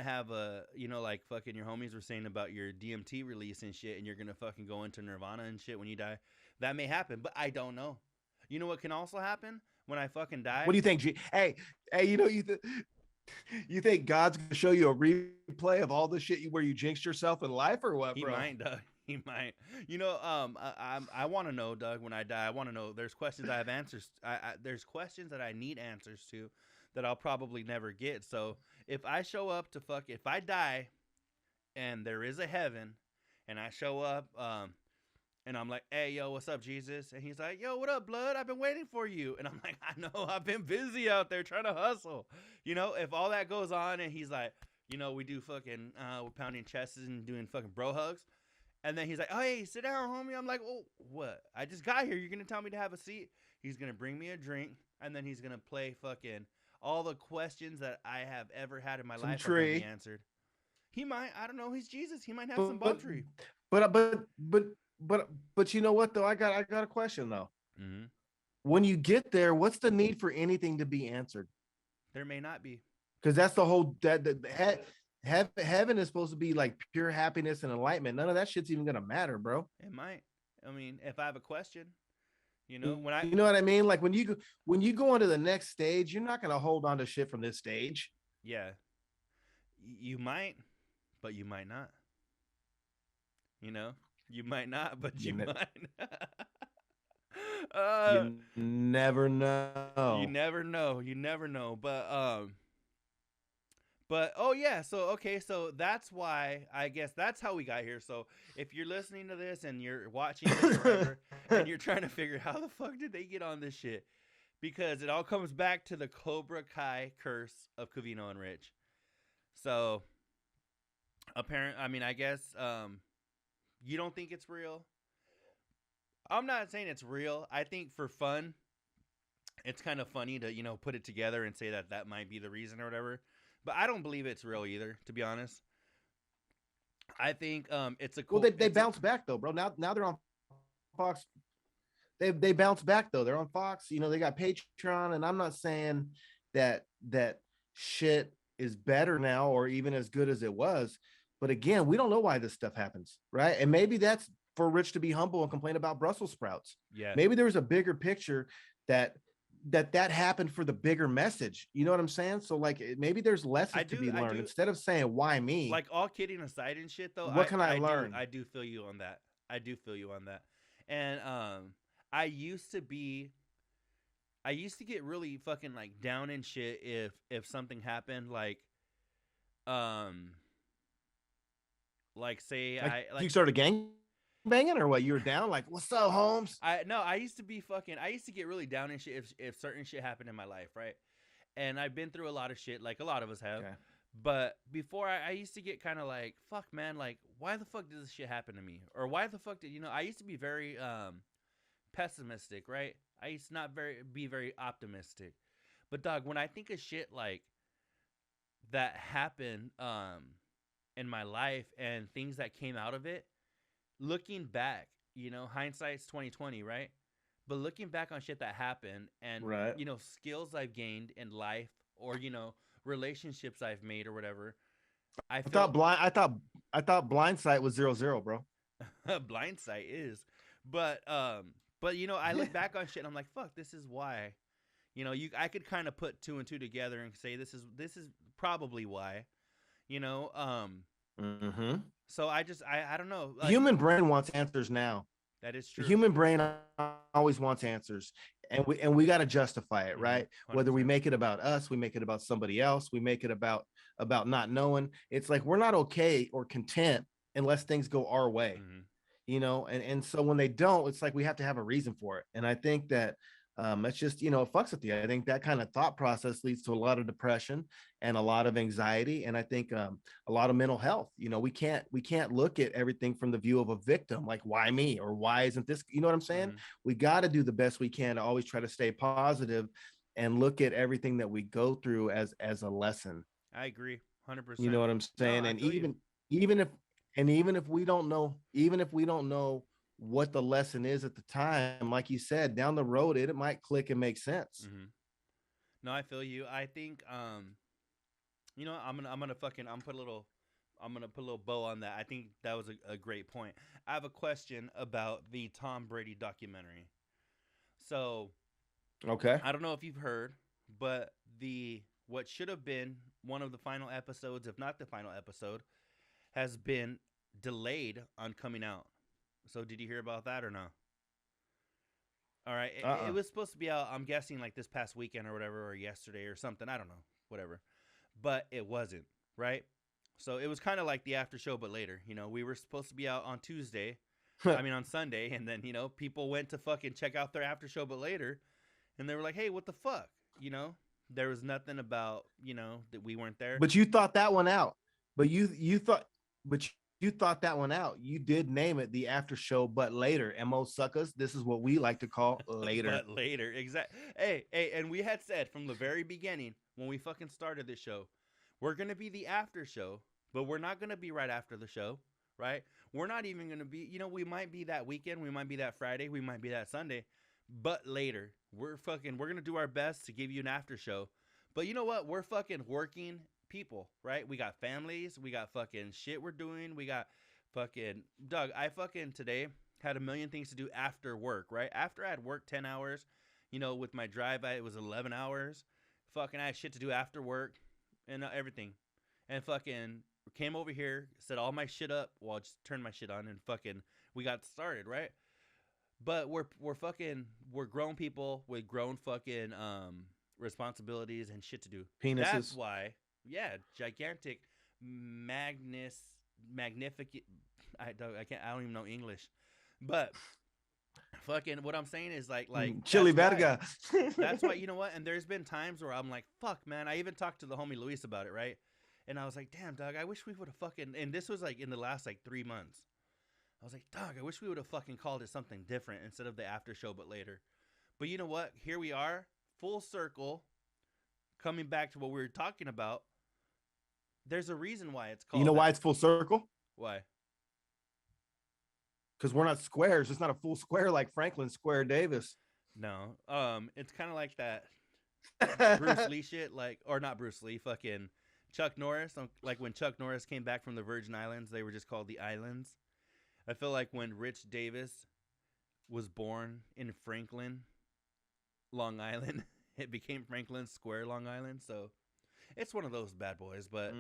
have a, like fucking your homies were saying about your DMT release and shit, and you're gonna fucking go into nirvana and shit when you die. That may happen, but I don't know. You know what can also happen when I fucking die? What do you think, G? Hey, you think God's gonna show you a replay of all the shit where you jinxed yourself in life or what, bro? He might, Doug. He might. I want to know, Doug. When I die, I want to know. There's questions I have answers. There's questions that I need answers to, that I'll probably never get. So if I show up to if I die, and there is a heaven, and I show up, and I'm like, hey, yo, what's up, Jesus? And he's like, yo, what up, blood? I've been waiting for you. And I'm like, I know, I've been busy out there trying to hustle. If all that goes on, and he's like, we do fucking, we're pounding chests and doing fucking bro hugs. And then he's like, oh, hey, sit down, homie. I'm like, oh, what? I just got here. You're going to tell me to have a seat? He's going to bring me a drink, and then he's going to play fucking all the questions that I have ever had in my life are going to be answered. He might. I don't know. He's Jesus. He might have some bum tree. But you know what, though? I got a question, though. Mm-hmm. When you get there, what's the need for anything to be answered? There may not be. Because that's the whole heaven is supposed to be like pure happiness and enlightenment. None of that shit's even gonna matter, bro. It might. I mean, if I have a question, you know what I mean? Like when you go on to the next stage, you're not gonna hold on to shit from this stage. Yeah, you might, but you might not. You might not, but you might. You never know. You never know. You never know. But oh yeah, so that's why, I guess that's how we got here. So if you're listening to this and you're watching this or whatever, and you're trying to figure how the fuck did they get on this shit, because it all comes back to the Cobra Kai curse of Covino and Rich. So I guess you don't think it's real. I'm not saying it's real. I think for fun, it's kind of funny to put it together and say that might be the reason or whatever. But I don't believe it's real either, to be honest. I think it's a cool. Well, they bounce back though, bro. Now they're on Fox. They bounce back though. They're on Fox. They got Patreon, and I'm not saying that shit is better now or even as good as it was. But again, we don't know why this stuff happens, right? And maybe that's for Rich to be humble and complain about Brussels sprouts. Yeah. Maybe there was a bigger picture that happened for the bigger message. You know what I'm saying? So like maybe there's lessons to be learned instead of saying why me. Like all kidding aside and shit though. What can I learn? I do feel you on that. And I used to get really fucking like down and shit if something happened like say you started gang banging or what? You were down like, what's up, Holmes? I used to get really down and shit if certain shit happened in my life, right? And I've been through a lot of shit, like a lot of us have. Okay. But before I used to get kind of like, fuck man, like why the fuck did this shit happen to me? Or why the fuck did I used to be very pessimistic, right? I used to not be very optimistic. But dog, when I think of shit like that happened in my life and things that came out of it, looking back, hindsight's 20/20, right? But looking back on shit that happened and right. Skills I've gained in life or relationships I've made or whatever. I thought Blindsight was 0-0, bro. Blindsight is, but I look back on shit and I'm like, fuck, this is why. I could kind of put two and two together and say this is probably why. Mm-hmm. So I don't know. The human brain wants answers now. That is true. The human brain always wants answers, and we got to justify it, right? 100%. Whether we make it about us, we make it about somebody else, we make it about not knowing. It's like we're not okay or content unless things go our way, and so when they don't, it's like we have to have a reason for it. And I think that it's just, it fucks with you. I think that kind of thought process leads to a lot of depression and a lot of anxiety. And I think a lot of mental health. We can't look at everything from the view of a victim, like why me or why isn't this, you know what I'm saying? Mm-hmm. We got to do the best we can to always try to stay positive and look at everything that we go through as a lesson. I agree 100%. You know what I'm saying? No, and even if we don't know what the lesson is at the time, like you said, down the road it might click and make sense. Mm-hmm. No, I feel you. I think I'm gonna put a little bow on that. I think that was a great point. I have a question about the Tom Brady documentary. So okay, I don't know if you've heard, but what should have been one of the final episodes, if not the final episode, has been delayed on coming out. So did you hear about that or no? All right, it Uh-uh. was supposed to be out. I'm guessing like this past weekend or whatever, or yesterday or something. I don't know, whatever. But it wasn't, right? So it was kind of like the after show, but later. You know, we were supposed to be out on Tuesday. I mean on Sunday, and then people went to fucking check out their after show, but later, and they were like, "Hey, what the fuck?" There was nothing about that we weren't there. But you thought that one out. But you thought that one out. You did name it the after show, but later. Mo suckers. This is what we like to call later. But later, exactly. Hey, and we had said from the very beginning when we fucking started this show, we're gonna be the after show, but we're not gonna be right after the show, right? We're not even gonna be. We might be that weekend, we might be that Friday, we might be that Sunday, but later. We're gonna do our best to give you an after show. But you know what? We're fucking working people, right? We got families, we got fucking shit we're doing, we got fucking Doug, I fucking today had a million things to do after work, right? After I had worked 10 hours, with my drive, it was 11 hours. Fucking I had shit to do after work and everything. And fucking came over here, set all my shit up, well, just turned my shit on and fucking we got started, right? But we're grown people with grown fucking responsibilities and shit to do. Penises. That's why, yeah, gigantic, magnificent. I don't even know English, but fucking what I'm saying is like chili verga. That's why what? And there's been times where I'm like, fuck, man. I even talked to the homie Luis about it, right? And I was like, damn, dog, I wish we would have fucking. And this was like in the last like 3 months. I was like, dog, I wish we would have fucking called it something different instead of the after show, but later. But you know what? Here we are, full circle, coming back to what we were talking about. There's a reason why it's called. You know why it's full circle? Why? Because we're not squares. It's not a full square like Franklin Square Davis. No. It's kind of like that Bruce Lee shit, or not Bruce Lee, fucking Chuck Norris. Like when Chuck Norris came back from the Virgin Islands, they were just called the Islands. I feel like when Rich Davis was born in Franklin, Long Island, it became Franklin Square, Long Island. So it's one of those bad boys. But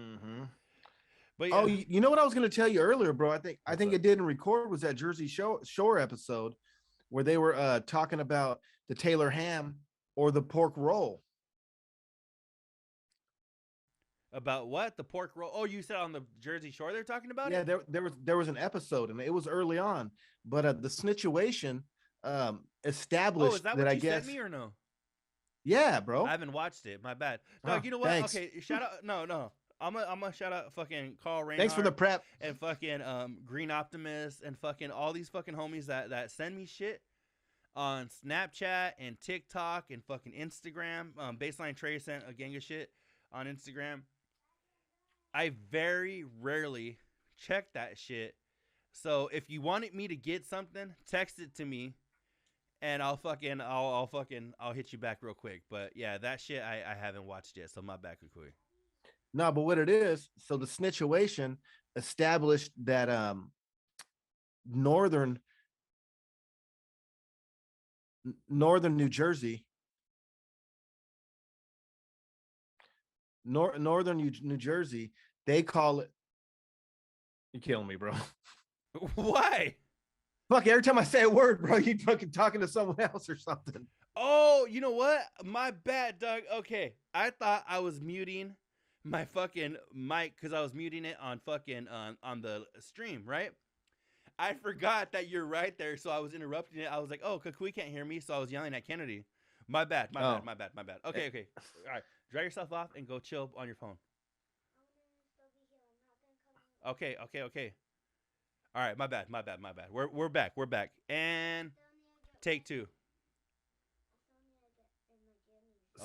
but yeah. Oh, you know what I was going to tell you earlier, bro? I think it didn't record was that Jersey Shore episode where they were talking about the Taylor ham or the pork roll. About what? The pork roll? Oh, you said on the Jersey Shore they're talking about it? Yeah, there was an episode, and it was early on. But the situation established is that what I you guess. Sent me or no? Yeah, bro. I haven't watched it. My bad. Dog, you know what? Thanks. Okay, shout out. No. I'm gonna shout out fucking Carl Reinhardt. Thanks for the prep. And fucking Green Optimist and fucking all these fucking homies that send me shit on Snapchat and TikTok and fucking Instagram. Baseline Trey sent a gang of shit on Instagram. I very rarely check that shit. So if you wanted me to get something, text it to me and I'll hit you back real quick. But yeah, that shit I haven't watched yet, so my bad, Cucuy. No, but what it is, so the situation established that northern New Jersey, northern New Jersey, they call it. You're killing me, bro. Why? Fuck, every time I say a word, bro, you fucking talking to someone else or something. Oh, you know what? My bad, Doug. Okay, I thought I was muting my fucking mic because I was muting it on fucking on the stream, right? I forgot that you're right there, so I was interrupting it. I was like, oh, Cucuy can't hear me, so I was yelling at Kennedy. My bad. Okay. All right, dry yourself off and go chill on your phone. Okay. All right, my bad. We're back. And take two.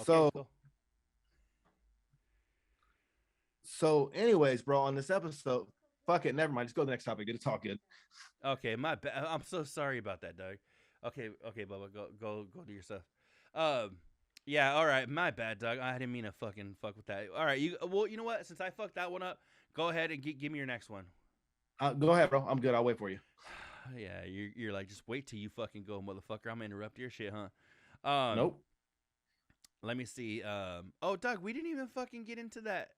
Okay, so anyways, bro, on this episode, fuck it, never mind. Just go to the next topic. It's all good. Okay, my bad. I'm so sorry about that, Doug. Okay, Bubba, go do your stuff. Yeah, all right, my bad, Doug. I didn't mean to fucking fuck with that. All right, you know what? Since I fucked that one up, go ahead and give me your next one. Go ahead, bro. I'm good. I'll wait for you. Yeah, you're like, just wait till you fucking go, motherfucker. I'm gonna interrupt your shit, huh? Nope. Let me see. Oh, Doug, we didn't even fucking get into that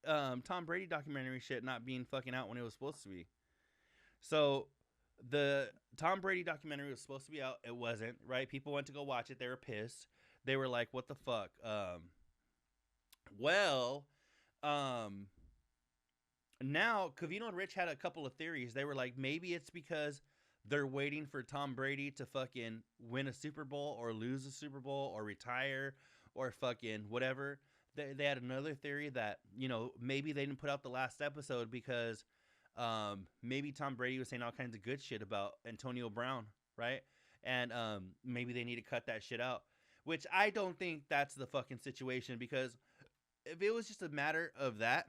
Tom Brady documentary shit not being fucking out when it was supposed to be. So The Tom Brady documentary was supposed to be out. It wasn't, right? People went to go watch it. They were pissed. They were like, "What the fuck?" Well, um, now Covino and Rich had a couple of theories. They were like, maybe it's because they're waiting for Tom Brady to fucking win a Super Bowl or lose a Super Bowl or retire or fucking whatever. They had another theory that, maybe they didn't put out the last episode because maybe Tom Brady was saying all kinds of good shit about Antonio Brown, right? And maybe they need to cut that shit out, which I don't think that's the fucking situation, because if it was just a matter of that,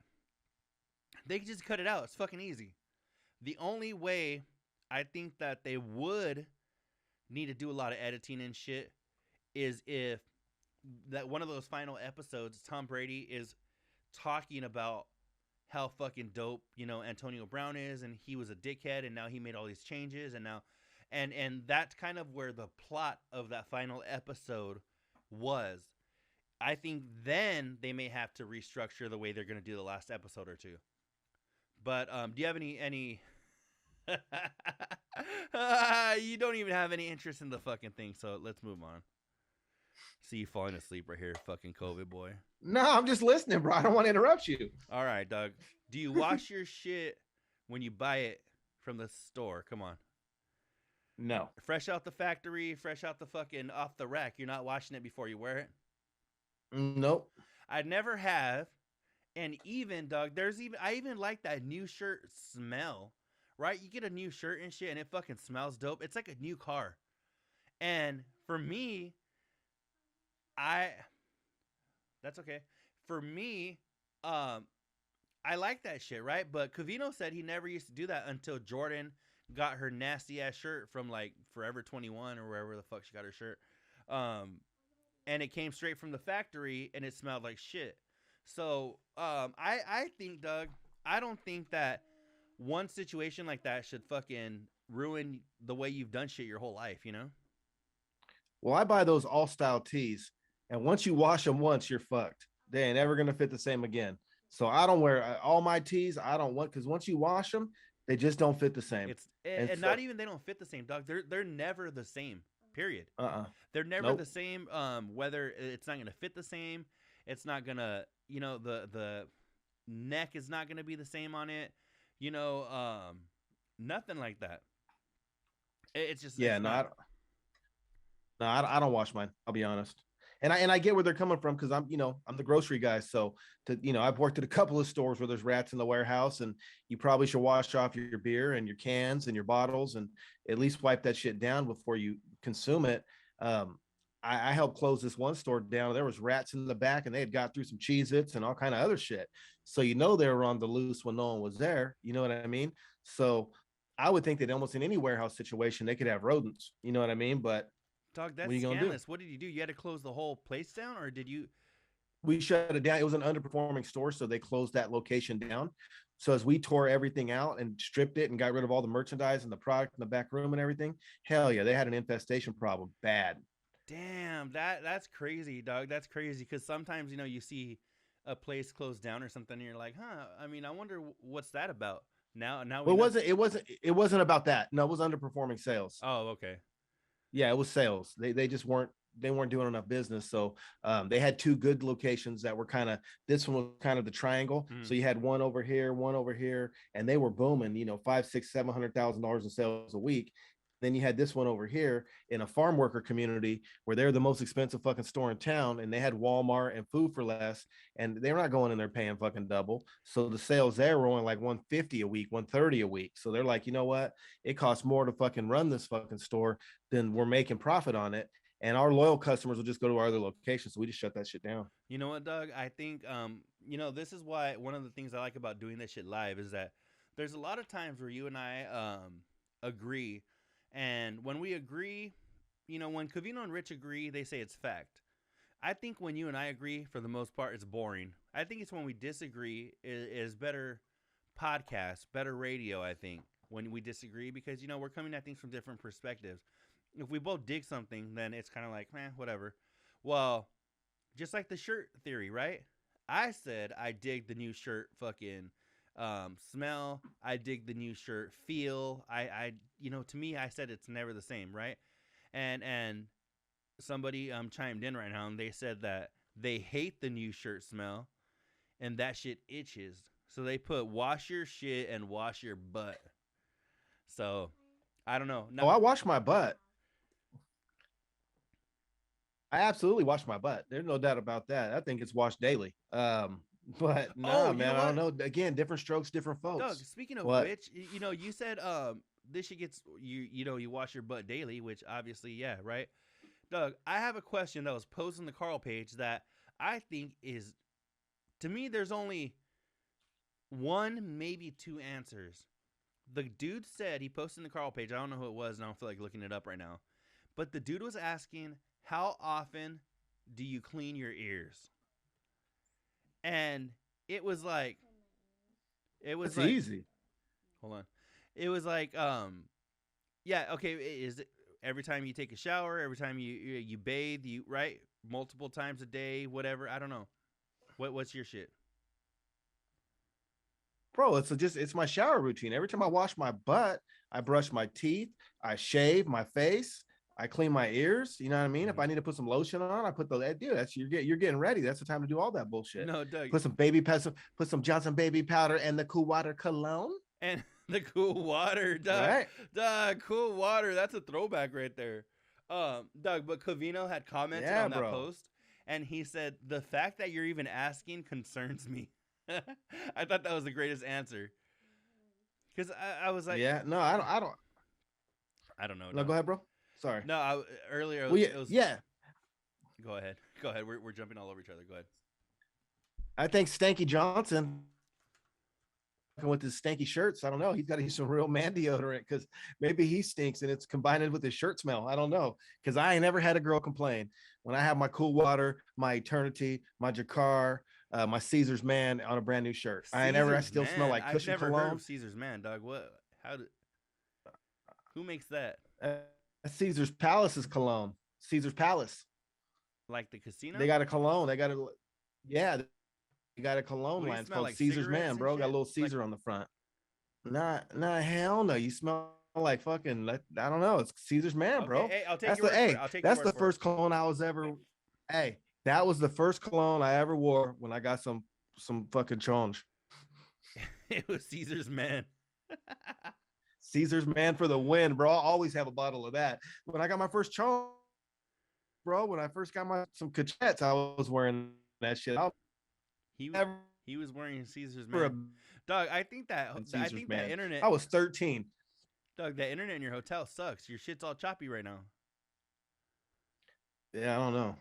they could just cut it out. It's fucking easy. The only way I think that they would need to do a lot of editing and shit is if that one of those final episodes, Tom Brady is talking about how fucking dope, Antonio Brown is, and he was a dickhead, and now he made all these changes, and now, and that's kind of where the plot of that final episode was. I think then they may have to restructure the way they're going to do the last episode or two. But do you have any you don't even have any interest in the fucking thing, so let's move on. See you falling asleep right here, fucking COVID boy. No, I'm just listening, bro. I don't want to interrupt you. All right, Doug. Do you wash your shit when you buy it from the store? Come on. No. Fresh out the factory, fresh out the fucking off the rack. You're not washing it before you wear it? Nope. I never have. And even, Doug, I even like that new shirt smell, right? You get a new shirt and shit and it fucking smells dope. It's like a new car. And for me, that's okay. For me, I like that shit, right? But Covino said he never used to do that until Jordan got her nasty ass shirt from like Forever 21 or wherever the fuck she got her shirt. And it came straight from the factory and it smelled like shit. So, I think, Doug, I don't think that one situation like that should fucking ruin the way you've done shit your whole life, Well, I buy those all style tees, and once you wash them once, you're fucked. They ain't ever gonna fit the same again. So I don't wear all my tees. I don't want, because once you wash them, they just don't fit the same. And so, not even they don't fit the same, Doug. They're never the same. Period. They're never the same. Whether it's not gonna fit the same, it's not gonna, the neck is not gonna be the same on it. Nothing like that. It's just I don't wash mine. I'll be honest. And I get where they're coming from, because I'm the grocery guy. So I've worked at a couple of stores where there's rats in the warehouse, and you probably should wash off your beer and your cans and your bottles and at least wipe that shit down before you consume it. I helped close this one store down. There was rats in the back, and they had got through some Cheez-Its and all kind of other shit. So they were on the loose when no one was there. You know what I mean? So I would think that almost in any warehouse situation, they could have rodents. You know what I mean? But Dog, that's scandalous. What did you do? You had to close the whole place down, or did you? We shut it down. It was an underperforming store, so they closed that location down. So as we tore everything out and stripped it and got rid of all the merchandise and the product in the back room and everything, hell yeah, they had an infestation problem. Bad. Damn, that's crazy, dog. That's crazy, because sometimes you see a place closed down or something, and you're like, huh? I mean, I wonder what's that about. Now well, it wasn't about that. No, it was underperforming sales. Oh, okay. Yeah, it was sales. They just weren't doing enough business. So they had two good locations that were this one was kind of the triangle. So you had one over here, and they were booming, $500,000-$700,000 in sales a week. Then you had this one over here in a farm worker community where they're the most expensive fucking store in town, and they had Walmart and Food for Less, and they're not going in there paying fucking double. So the sales there were only like $150 a week, $130 a week. So they're like, you know what? It costs more to fucking run this fucking store than we're making profit on it. And our loyal customers will just go to our other locations. So we just shut that shit down. You know what, Doug? I think, this is why one of the things I like about doing this shit live is that there's a lot of times where you and I agree. And when we agree, when Covino and Rich agree, they say it's fact. I think when you and I agree, for the most part, it's boring. I think it's when we disagree is better podcast, better radio, I think, when we disagree, because, we're coming at things from different perspectives. If we both dig something, then it's kind of like, whatever. Well, just like the shirt theory, right? I said I dig the new shirt fucking Smell, I dig the new shirt. Feel, to me, I said it's never the same, right? And somebody chimed in right now and they said that they hate the new shirt smell and that shit itches. So they put wash your shit and wash your butt. So I don't know. I wash my butt. I absolutely wash my butt. There's no doubt about that. I think it's washed daily. But nah, man, I don't know. Again, different strokes, different folks. Doug, speaking of which, you said this shit gets you wash your butt daily, which obviously, yeah, right? Doug, I have a question that was posted on the Carl page that I think is, to me, there's only one, maybe two answers. The dude said, he posted in the Carl page, I don't know who it was, and I don't feel like looking it up right now. But the dude was asking, how often do you clean your ears? And it was like, it's easy. Hold on. It was like, yeah, okay. Is it every time you take a shower, every time you bathe, right? Multiple times a day, whatever. I don't know. What's your shit? Bro, it's my shower routine. Every time I wash my butt, I brush my teeth, I shave my face, I clean my ears. You know what I mean? Mm-hmm. If I need to put some lotion on, I put dude, you're getting ready. That's the time to do all that bullshit. No, Doug. Put some Johnson baby powder and the Cool Water cologne. And the Cool Water, Doug. Right. Doug, Cool Water. That's a throwback right there. Doug, but Covino had commented on that post, and he said, the fact that you're even asking concerns me. I thought that was the greatest answer. Because I was like... Yeah, no, I don't know. No, go ahead, bro. Sorry. No, earlier it was... Yeah. Go ahead. We're jumping all over each other. Go ahead. I think Stanky Johnson... with his stanky shirts, I don't know. He's got to use some real man deodorant because maybe he stinks and it's combined with his shirt smell. I don't know, because I ain't never had a girl complain when I have my Cool Water, my Eternity, my Jacquard, my Caesar's Man on a brand new shirt. I still smell like cushion I've never cologne. Heard of Caesar's Man, dog. What? Who makes that? Caesar's Palace's cologne. Caesar's Palace, like the casino. They got a cologne. They got a You got a cologne line. It's called like Caesar's Man, bro. Got a little Caesar on the front. Nah, hell no. You smell like fucking, I don't know. It's Caesar's Man, bro. Hey, I'll take your word for it. That's the first cologne I was ever. Hey, that was the first cologne I ever wore when I got some fucking chonge. It was Caesar's Man. Caesar's Man for the win, bro. I always have a bottle of that. When I got my first chonge, bro, when I first got some cachettes, I was wearing that shit. He was wearing Caesar's Man. Dog, I think that internet. I was 13. Dog, that internet in your hotel sucks. Your shit's all choppy right now. Yeah, I don't know.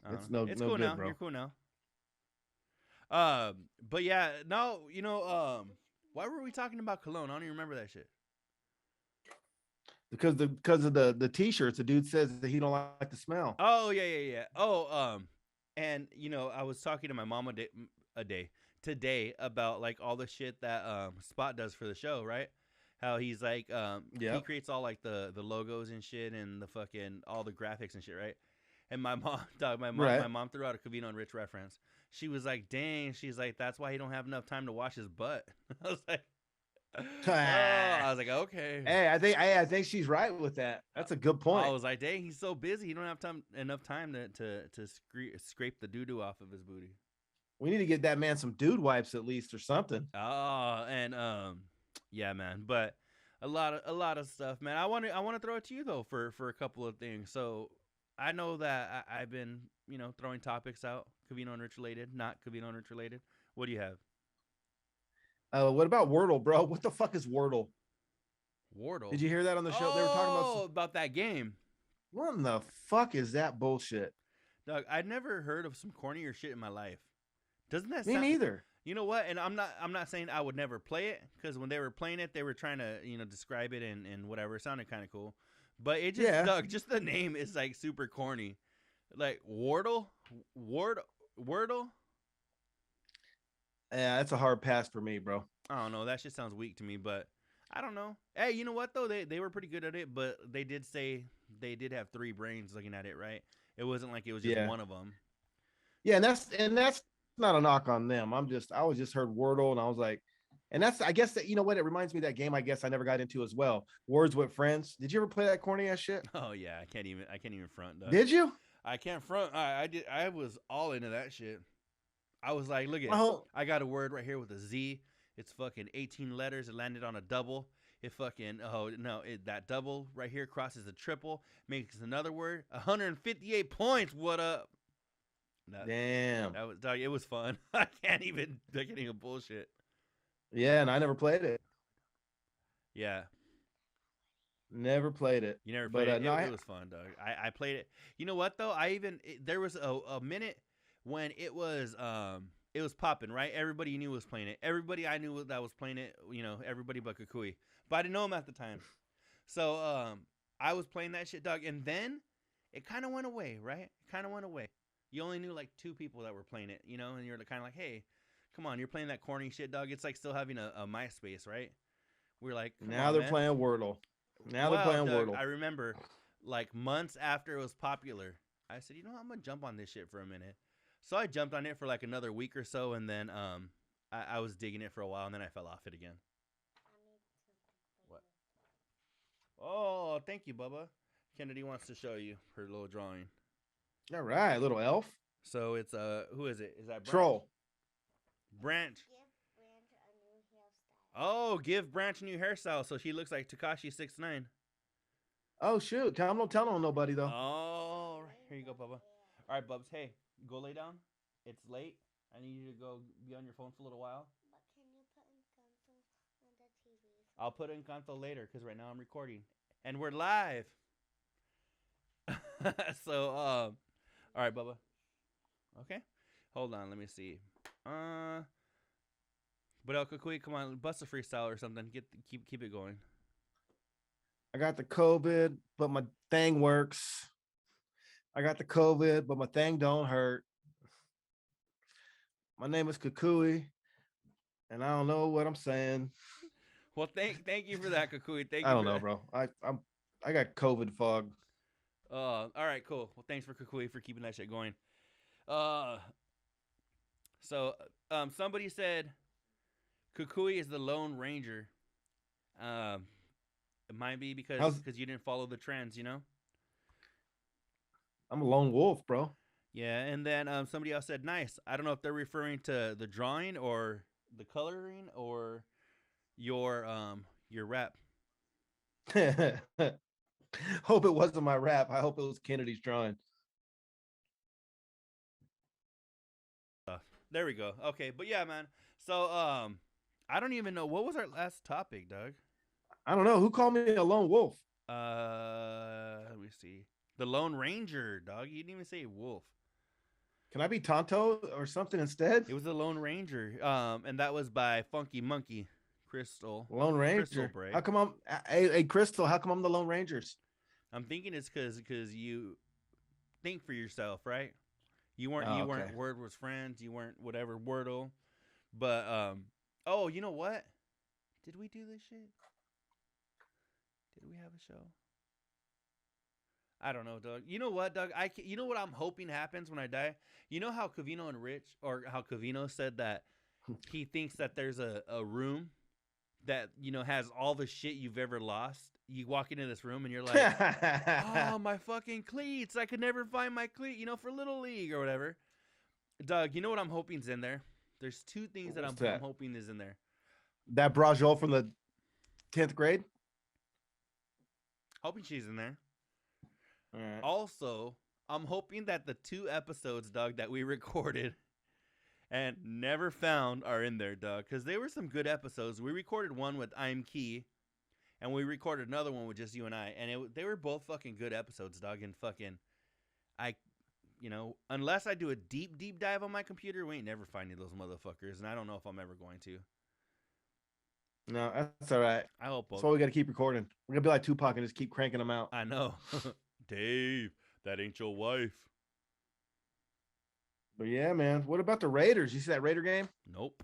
It's cool good, now. Bro. You're cool now. But yeah, no, why were we talking about cologne? I don't even remember that shit. Because of the t-shirts, the dude says that he don't like the smell. Oh yeah. Oh, and I was talking to my mom today about like all the shit that Spot does for the show, right? How he's like he creates all like the logos and shit and the fucking all the graphics and shit, right? And my mom threw out a Covino and Rich reference. She was like, dang, she's like, that's why he don't have enough time to wash his butt. I was like, okay. Hey, I think she's right with that. That's a good point. I was like, dang, he's so busy, he don't have enough time to scrape the doo-doo off of his booty. We need to get that man some dude wipes at least or something. Oh, and yeah, man. But a lot of stuff, man. I want to throw it to you though for a couple of things. So I know that I've been throwing topics out, Covino and Rich related, not Covino and Rich related. What do you have? What about Wordle, bro? What the fuck is Wordle? Wordle? Did you hear that on the show? They were talking about that game. What in the fuck is that bullshit? Doug, I'd never heard of some cornier shit in my life. Doesn't that Me neither. You know what? And I'm not saying I would never play it, because when they were playing it, they were trying to describe it and whatever. It sounded kind of cool, but it just Doug, just the name is like super corny, like Wordle. Yeah, that's a hard pass for me, bro. I don't know. That shit sounds weak to me, but I don't know. Hey, you know what though? They were pretty good at it, but they did say they did have three brains looking at it, right? It wasn't like it was just one of them. Yeah, and that's not a knock on them. I was just heard Wordle and I was like, And that's, I guess that, you know what, it reminds me of that game I guess I never got into as well. Words with Friends. Did you ever play that corny ass shit? Oh yeah, I can't even front, dog. Did you? I can't front. I did. I was all into that shit. I was like, look at, Oh, I got a word right here with a Z. It's fucking 18 letters. It landed on a double. It fucking, oh no, that double right here crosses a triple, makes another word. 158 points. What up? damn. That was, dog, it was fun. I can't even bullshit. Yeah, and I never played it. Yeah. Never played it. You never played but, it? No, It was fun, dog. I played it. You know what though? There was a minute when it was popping, right? Everybody knew was playing it. Everybody I knew that was playing it, you know, everybody but Cucuy. But I didn't know him at the time. So I was playing that shit, dog, and then it kind of went away, right? It kind of went away. You only knew like 2 people that were playing it, you know, and you're kind of like, hey, come on, you're playing that corny shit, dog. It's like still having a MySpace, right? We're like, now they're playing Wordle. Now they're playing Doug, Wordle. I remember like months after it was popular, I said, you know what, I'm going to jump on this shit for a minute. So I jumped on it for like another week or so, and then I was digging it for a while, and then I fell off it again. What? Oh, thank you, Bubba. Kennedy wants to show you her little drawing. All right, little elf. So it's who is it? Is that Branch? Troll? Branch. Give Branch a new hairstyle so she looks like Tekashi 6ix9ine. Oh shoot! Don't tell on nobody though. Oh, here you go, Bubba. All right, Bubs. Hey, go lay down. It's late. I need you to go be on your phone for a little while. But can you put Encanto on the TV? I'll put Encanto later because right now I'm recording and we're live. So, all right, Bubba. Okay, hold on. Let me see. But El Cucuy, come on, bust a freestyle or something. Keep it going. I got the COVID, but my thing works. I got the COVID, but my thing don't hurt. My name is Cucuy, and I don't know what I'm saying. Well, thank you for that, Cucuy. Thank you. I don't know, bro. I got COVID fog. All right, cool. Well, thanks for Cucuy for keeping that shit going. So somebody said Cucuy is the Lone Ranger. It might be because you didn't follow the trends, you know? I'm a lone wolf, bro. Yeah, and then somebody else said nice. I don't know if they're referring to the drawing or the coloring or your rap. Hope it wasn't my rap. I hope it was Kennedy's drawing. There we go. Okay, but yeah, man. So I don't even know what was our last topic, Doug. I don't know who called me a lone wolf. Let me see. The Lone Ranger, dog. You didn't even say wolf. Can I be Tonto or something instead? It was the Lone Ranger. And that was by Funky Monkey Crystal. Lone Ranger. Crystal, how come I'm hey Crystal? How come I'm the Lone Rangers? I'm thinking it's because you think for yourself, right? You weren't Word was Friends. You weren't whatever Wordle. But oh, you know what? Did we do this shit? Did we have a show? I don't know, Doug. You know what, Doug? You know what I'm hoping happens when I die? You know how Covino and Rich, or how Covino said that he thinks that there's a room that, you know, has all the shit you've ever lost. You walk into this room and you're like, oh, my fucking cleats. I could never find my cleat, you know, for Little League or whatever. Doug, you know what I'm hoping's in there? There's 2 things that I'm hoping is in there. That Brajol from the 10th grade? Hoping she's in there. All right. Also, I'm hoping that the 2 episodes, Doug, that we recorded and never found are in there, Doug, because they were some good episodes. We recorded one with I'm Key, and we recorded another one with just you and I, and they were both fucking good episodes, Doug. And fucking, you know, unless I do a deep dive on my computer, we ain't never finding those motherfuckers, and I don't know if I'm ever going to. No, that's all right. I hope. That's why we got to keep recording. We're gonna be like Tupac and just keep cranking them out. I know. Dave, that ain't your wife. But yeah, man. What about the Raiders? You see that Raider game? Nope.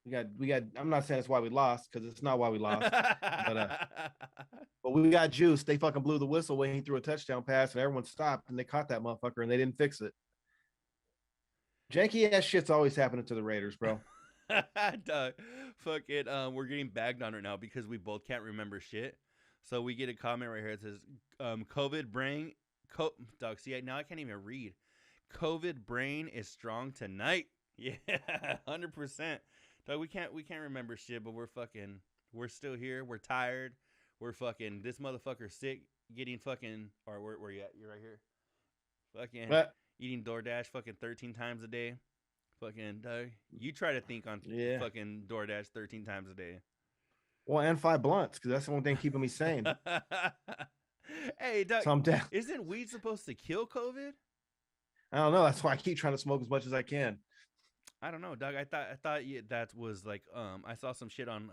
We got. I'm not saying it's why we lost, because it's not why we lost. But we got juice. They fucking blew the whistle when he threw a touchdown pass, and everyone stopped, and they caught that motherfucker, and they didn't fix it. Janky ass shit's always happening to the Raiders, bro. Dog, fucking, we're getting bagged on right now because we both can't remember shit. So we get a comment right here. It says, COVID brain, dog, see, now I can't even read. COVID brain is strong tonight. Yeah, 100%. Dog, we can't remember shit, but we're still here. We're tired. We're fucking, this motherfucker sick, getting fucking, or where you at? You're right here. Fucking But eating DoorDash fucking 13 times a day. Fucking, Doug, you try to think on yeah. fucking DoorDash 13 times a day. Well, and 5 blunts, because that's the one thing keeping me sane. Hey, Doug, So I'm down. Isn't weed supposed to kill COVID? I don't know. That's why I keep trying to smoke as much as I can. I don't know, Doug. I thought that was like I saw some shit on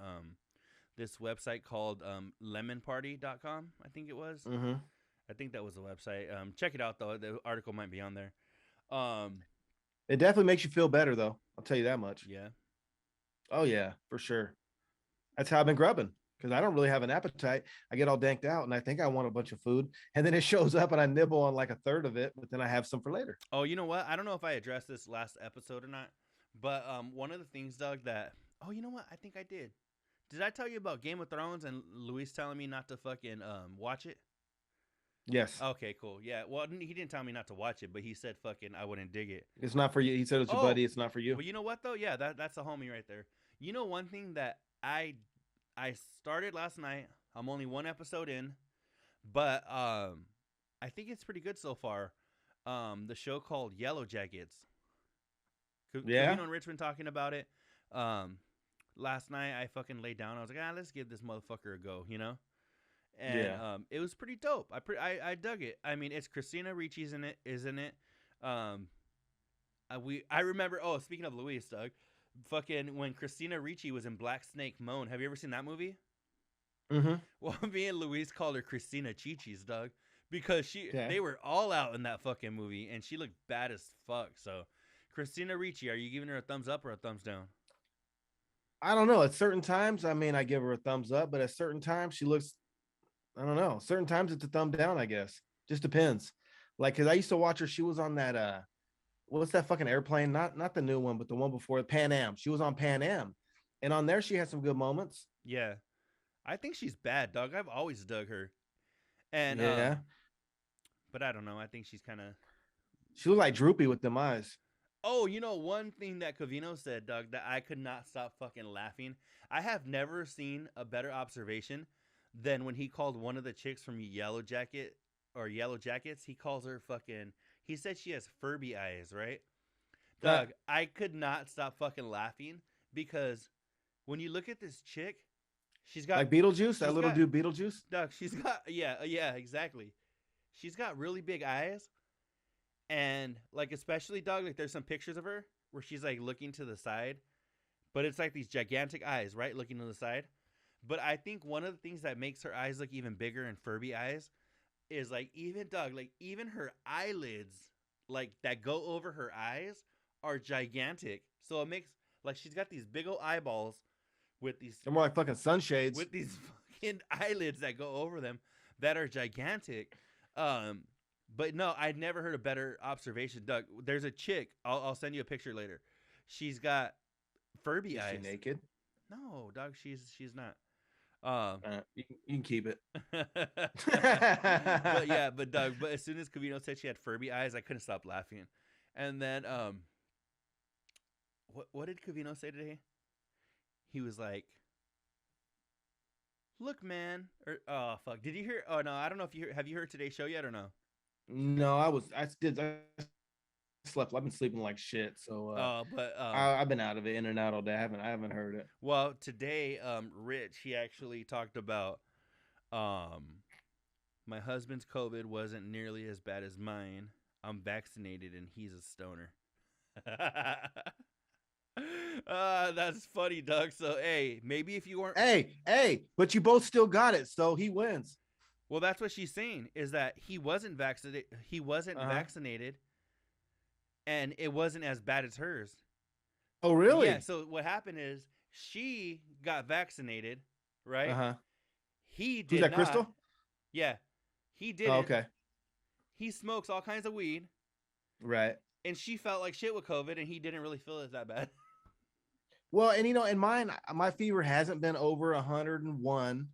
this website called lemonparty.com, I think it was. Mm-hmm. I think that was the website. Check it out though. The article might be on there. It definitely makes you feel better, though. I'll tell you that much. Yeah. Oh, yeah, for sure. That's how I've been grubbing, because I don't really have an appetite. I get all danked out, and I think I want a bunch of food, and then it shows up, and I nibble on like a third of it, but then I have some for later. Oh, you know what? I don't know if I addressed this last episode or not, but one of the things, Doug, that... Oh, you know what? I think I did. Did I tell you about Game of Thrones and Luis telling me not to fucking watch it? Yes. Okay, cool. Yeah, well, he didn't tell me not to watch it, but he said fucking I wouldn't dig it. It's not for you. He said it's your buddy. It's not for you. But you know what, though? Yeah, that's a homie right there. You know one thing that I started last night. I'm only one episode in, but I think it's pretty good so far. The show called Yellow Jackets. Yeah. Covino and Richmond talking about it. Last night I fucking laid down. I was like, let's give this motherfucker a go, you know? And it was pretty dope. I dug it. I mean, it's Christina Ricci's in it, isn't it? I remember. Oh, speaking of Luis, Doug, fucking when Christina Ricci was in Black Snake Moan. Have you ever seen that movie? Mm-hmm. Well, me and Luis called her Christina Chi-Chi's, Doug, because they were all out in that fucking movie, and she looked bad as fuck. So, Christina Ricci, are you giving her a thumbs up or a thumbs down? I don't know. At certain times, I mean, I give her a thumbs up, but at certain times, she looks. I don't know. Certain times it's a thumb down, I guess. Just depends. Like, because I used to watch her. She was on that, what's that fucking airplane? Not the new one, but the one before, Pan Am. She was on Pan Am. And on there, she had some good moments. Yeah. I think she's bad, Doug. I've always dug her. And, yeah. But I don't know. I think she's kind of... She looked like droopy with them eyes. Oh, you know, one thing that Covino said, Doug, that I could not stop fucking laughing. I have never seen a better observation than when he called one of the chicks from Yellow Jackets, he calls her fucking, he said she has Furby eyes, right? Doug, I could not stop fucking laughing because when you look at this chick, she's got... Like Beetlejuice? That little dude Beetlejuice? Doug, she's got, yeah, exactly. She's got really big eyes. And, like, especially, Doug, like, there's some pictures of her where she's, like, looking to the side. But it's like these gigantic eyes, right? Looking to the side. But I think one of the things that makes her eyes look even bigger and Furby eyes is like even Doug, like even her eyelids, like that go over her eyes are gigantic. So it makes like she's got these big old eyeballs with these. They're more like fucking sunshades. With these fucking eyelids that go over them that are gigantic. But no, I'd never heard a better observation, Doug. There's a chick. I'll send you a picture later. She's got Furby eyes. Is she naked? No, Doug. She's not. You can keep it. but Doug, but as soon as Covino said she had Furby eyes, I couldn't stop laughing. And then what did Covino say today? He was like, "Look, man," or oh fuck, did you hear? Oh no, I don't know if have you heard today's show yet or no? No, I slept. I've been sleeping like shit. So I've been out of it, in and out all day. I haven't heard it. Well, today, Rich, he actually talked about my husband's COVID wasn't nearly as bad as mine. I'm vaccinated and he's a stoner. That's funny, Doug. So hey, maybe if you weren't but you both still got it, so he wins. Well, that's what she's saying, is that he wasn't vaccinated. He wasn't vaccinated. And it wasn't as bad as hers. Oh, really? Yeah, so what happened is she got vaccinated, right? Uh-huh. He did Who's that, not. Crystal? Yeah. He didn't. Oh, okay. He smokes all kinds of weed. Right. And she felt like shit with COVID, and he didn't really feel it that bad. Well, and and mine, my fever hasn't been over 101,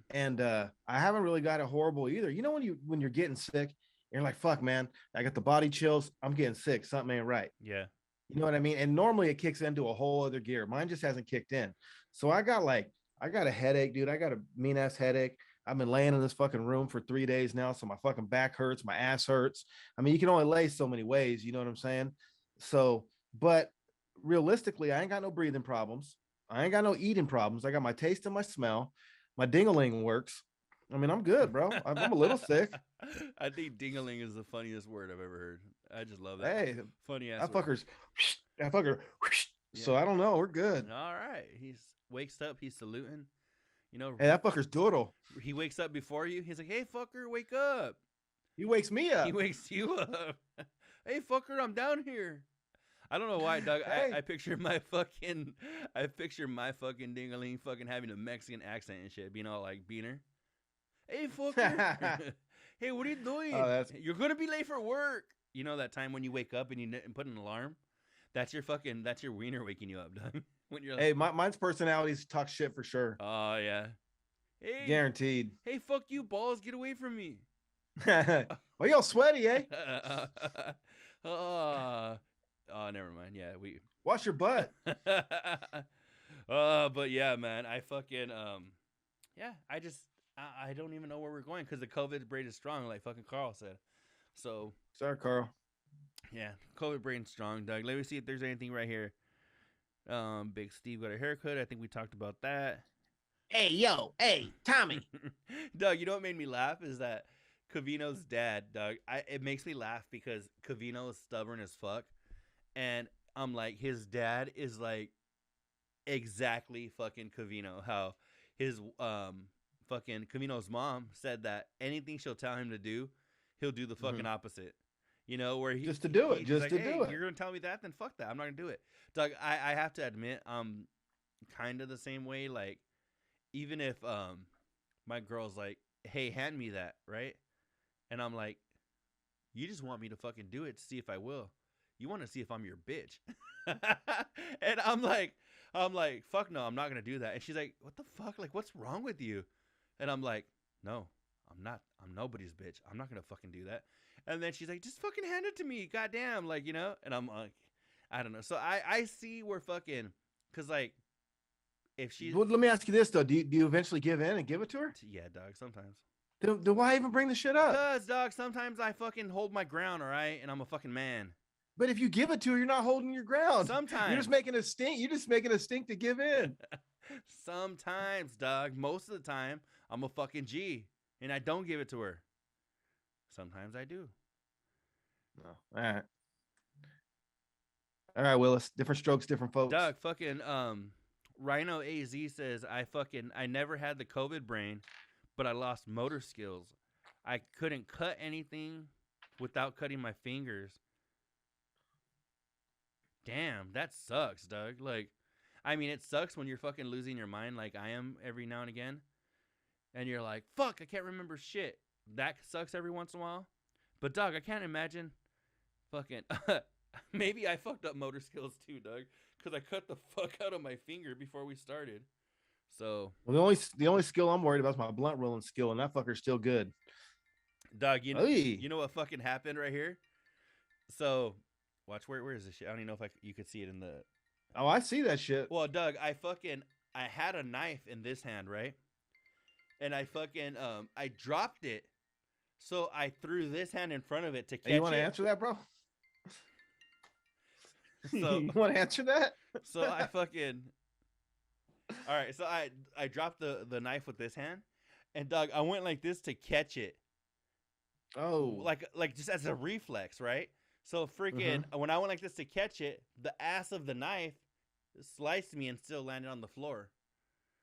and I haven't really got it horrible either. You know, when you're getting sick, you're like, fuck, man, I got the body chills. I'm getting sick. Something ain't right. Yeah. You know what I mean? And normally it kicks into a whole other gear. Mine just hasn't kicked in. So I got a headache, dude. I got a mean ass headache. I've been laying in this fucking room for 3 days now. So my fucking back hurts. My ass hurts. I mean, you can only lay so many ways. You know what I'm saying? So, but realistically, I ain't got no breathing problems. I ain't got no eating problems. I got my taste and my smell. My ding-a-ling works. I mean, I'm good, bro. I'm a little sick. I think ding-a-ling is the funniest word I've ever heard. I just love that. Hey, funny ass. That fucker. Yeah. So I don't know. We're good. All right. He wakes up. He's saluting. You know. Hey, that fucker's doodle. He wakes up before you. He's like, "Hey, fucker, wake up." He wakes me up. He wakes you up. Hey, fucker, I'm down here. I don't know why, Doug. Hey. I picture my fucking ding-a-ling fucking having a Mexican accent and shit, being all like beaner. Hey, fucker. Hey, what are you doing? You're gonna be late for work. You know that time when you wake up and you put an alarm? That's your wiener waking you up, Doug. When you're like, hey, mine's personalities talk shit for sure. Oh yeah. Hey, guaranteed. Hey, fuck you, balls! Get away from me. Why y'all sweaty, eh? Oh, never mind. Yeah, we wash your butt. But yeah, man, I fucking yeah, I don't even know where we're going because the COVID brain is strong, like fucking Carl said. So sorry, Carl. Yeah, COVID brain strong, Doug. Let me see if there's anything right here. Big Steve got a haircut. I think we talked about that. Hey, hey, Tommy. Doug, you know what made me laugh is that Covino's dad, Doug. It makes me laugh because Covino is stubborn as fuck. And I'm like, his dad is like exactly fucking Covino. How his fucking Covino's mom said that anything she'll tell him to do, he'll do the fucking opposite. You know, where he just to do it, just like, to do it. You're gonna tell me that, then fuck that. I'm not gonna do it. Doug, I have to admit, I'm kind of the same way. Like, even if my girl's like, hey, hand me that, right? And I'm like, you just want me to fucking do it to see if I will. You want to see if I'm your bitch. And I'm like, fuck no, I'm not going to do that. And she's like, what the fuck? Like, what's wrong with you? And I'm like, no, I'm not. I'm nobody's bitch. I'm not going to fucking do that. And then she's like, just fucking hand it to me. Goddamn. Like, you know? And I'm like, I don't know. So I see we're fucking, because like, if she. Well, let me ask you this, though. Do you eventually give in and give it to her? Yeah, dog, sometimes. Then why even bring the shit up? Because, dog, sometimes I fucking hold my ground, all right? And I'm a fucking man. But if you give it to her, you're not holding your ground. Sometimes. You're just making a stink. You're just making a stink to give in. Sometimes, dog. Most of the time, I'm a fucking G. And I don't give it to her. Sometimes I do. Oh, all right. All right, Willis. Different strokes, different folks. Doug, fucking Rhino AZ says, I never had the COVID brain, but I lost motor skills. I couldn't cut anything without cutting my fingers. Damn, that sucks, Doug. Like, I mean, it sucks when you're fucking losing your mind like I am every now and again. And you're like, fuck, I can't remember shit. That sucks every once in a while. But, Doug, I can't imagine fucking... Maybe I fucked up motor skills too, Doug. Because I cut the fuck out of my finger before we started. So... Well, the only skill I'm worried about is my blunt rolling skill, and that fucker's still good. Doug, you know what fucking happened right here? So... Watch, where is this shit? I don't even know if you could see it in the... Oh, I see that shit. Well, Doug, I had a knife in this hand, right? And I fucking, I dropped it. So I threw this hand in front of it to catch it. You want to answer that, bro? So, you want to answer that? So I fucking... All right, so I dropped the knife with this hand. And, Doug, I went like this to catch it. Oh. Like just as a reflex, right? So freaking, when I went like this to catch it, the ass of the knife sliced me and still landed on the floor.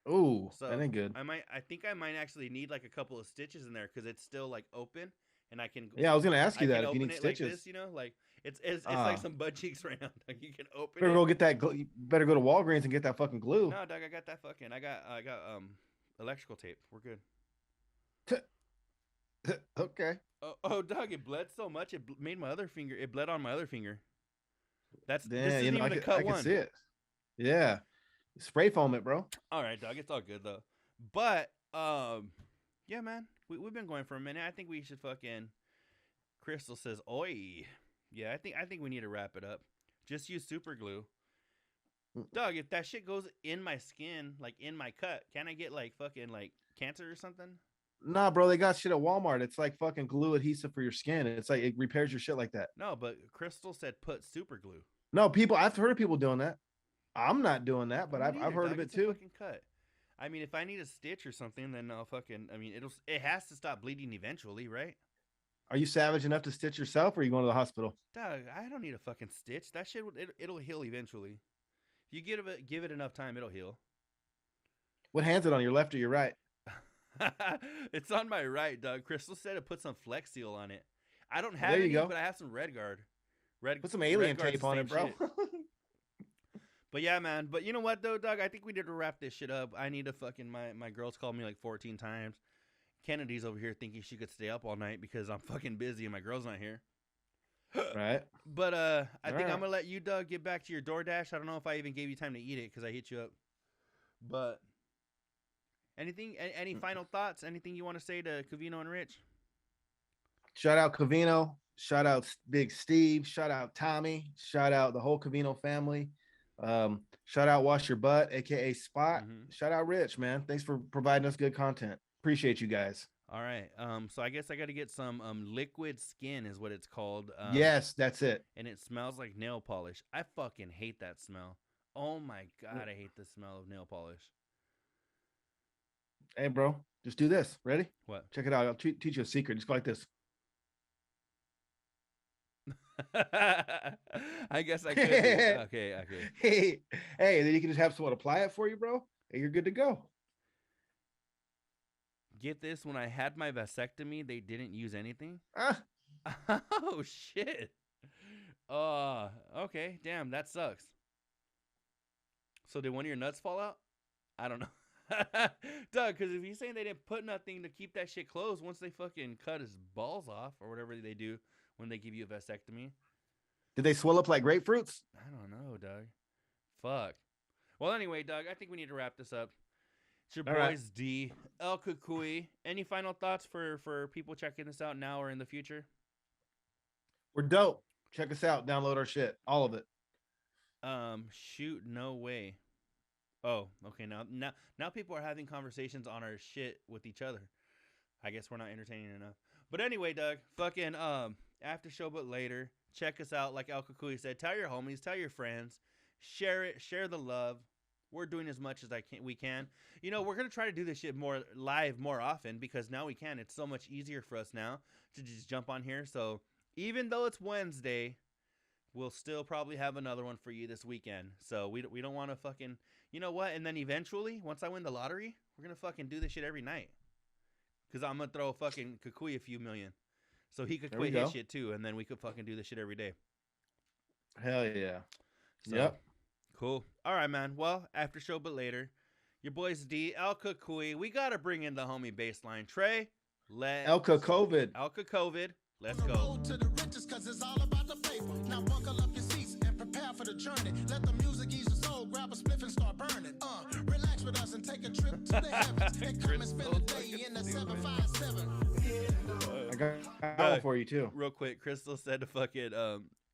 Oh, so that ain't good. I think I might actually need like a couple of stitches in there because it's still like open, and I can. Yeah, I was gonna ask you that if you need stitches. Like this, you know, like it's like some butt cheeks right now. Like you can open. Better go get that. You better go to Walgreens and get that fucking glue. No, Doug, I got that fucking. I got electrical tape. We're good. Okay. Oh, Doug, it bled so much it made my other finger. It bled on my other finger. This Damn, isn't even a cut one. I can see it. Yeah. Spray foam it, bro. All right, dog. It's all good though. But yeah, man. We've been going for a minute. I think we should fucking. Crystal says, "Oi." Yeah, I think we need to wrap it up. Just use super glue. Dog, if that shit goes in my skin, like in my cut, can I get like fucking like cancer or something? Nah, bro, they got shit at Walmart. It's like fucking glue adhesive for your skin. It's like it repairs your shit like that. No, but Crystal said put super glue. No, people, I've heard of people doing that. I'm not doing that, but Me I've neither, heard dog. of it It's a too. fucking cut. I mean, if I need a stitch or something, then I'll fucking. I mean, it has to stop bleeding eventually, right? Are you savage enough to stitch yourself, or are you going to the hospital? Dog, I don't need a fucking stitch. That shit, it'll heal eventually. If you give it enough time, it'll heal. What hand's it on, your left or your right? It's on my right, dog. Crystal said to put some Flex Seal on it. I don't have There you any, go. but I have some Red Guard. Put some alien Red Guard's tape the on same it, bro. shit. But yeah, man. But you know what, though, dog? I think we need to wrap this shit up. I need to fucking, my girl's called me like 14 times. Kennedy's over here thinking she could stay up all night because I'm fucking busy and my girl's not here. Right. But I think right. I'm gonna let you, Doug, get back to your DoorDash. I don't know if I even gave you time to eat it because I hit you up. But any final thoughts? Anything you want to say to Covino and Rich? Shout out Covino. Shout out Big Steve. Shout out Tommy. Shout out the whole Covino family. Shout out Wash Your Butt, aka Spot. Shout out Rich, man. Thanks for providing us good content. Appreciate you guys. All right. So I guess I got to get some liquid skin is what it's called. Yes, that's it. And it smells like nail polish. I fucking hate that smell. Oh my god, I hate the smell of nail polish. Hey, bro, just do this. Ready? What? Check it out. I'll teach you a secret. Just go like this. I guess I could. Okay. Hey, then you can just have someone apply it for you, bro. And you're good to go. Get this, when I had my vasectomy, they didn't use anything. Ah. Oh shit. Okay, damn, that sucks. So did one of your nuts fall out? I don't know. Doug, because if you're saying they didn't put nothing to keep that shit closed once they fucking cut his balls off or whatever they do when they give you a vasectomy. Did they swell up like grapefruits? I don't know, Doug. Fuck. Well, anyway, Doug, I think we need to wrap this up. It's your boys, right. D. El Cucuy. Any final thoughts for people checking this out now or in the future? We're dope. Check us out. Download our shit. All of it. Shoot, no way. Oh, okay. Now people are having conversations on our shit with each other. I guess we're not entertaining enough. But anyway, Doug, fucking after show but later. Check us out. Like El Cucuy said, tell your homies, tell your friends, share it, share the love. We're doing as much as we can. You know, we're gonna try to do this shit more live more often because now we can. It's so much easier for us now to just jump on here. So even though it's Wednesday, we'll still probably have another one for you this weekend. So we don't want to fucking, you know what? And then eventually, once I win the lottery, we're gonna fucking do this shit every night. Cause I'm gonna throw fucking Cucuy a few million, so he could quit his shit too, and then we could fucking do this shit every day. Hell yeah. So, yep. Cool. All right, man. Well, after show but later, your boys D, El Cucuy. We gotta bring in the homie baseline. Trey, El Cucuy. El Cucuy. Let's go. To the riches, cause it's all about the paper. Now buckle up your seats and prepare for the journey. Let the music ease your soul. Grab a spliff and start burning. Relax with us and take a trip to the heavens. And come and spend a day in the 757. I got one for you too. Real quick, Crystal said to fucking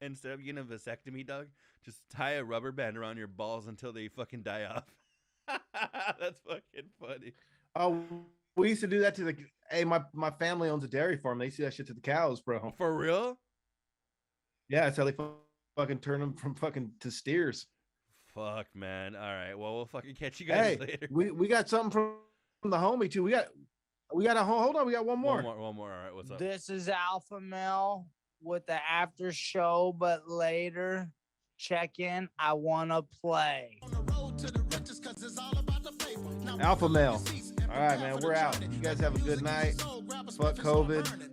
instead of getting a vasectomy, Doug, just tie a rubber band around your balls until they fucking die off. That's fucking funny. Oh, we used to do that to the. Hey, my family owns a dairy farm. They used to do that shit to the cows, bro. For real? Yeah, that's how they fucking turn them from fucking to steers. Fuck, man. All right. Well, we'll fucking catch you guys later. We got something from the homie too. We got a hold on. We got one more. One more. All right. What's up? This is Alpha Male with the after show, but later check in. I wanna play. Alpha Male. All right, man. We're out. You guys have a good night. Fuck COVID.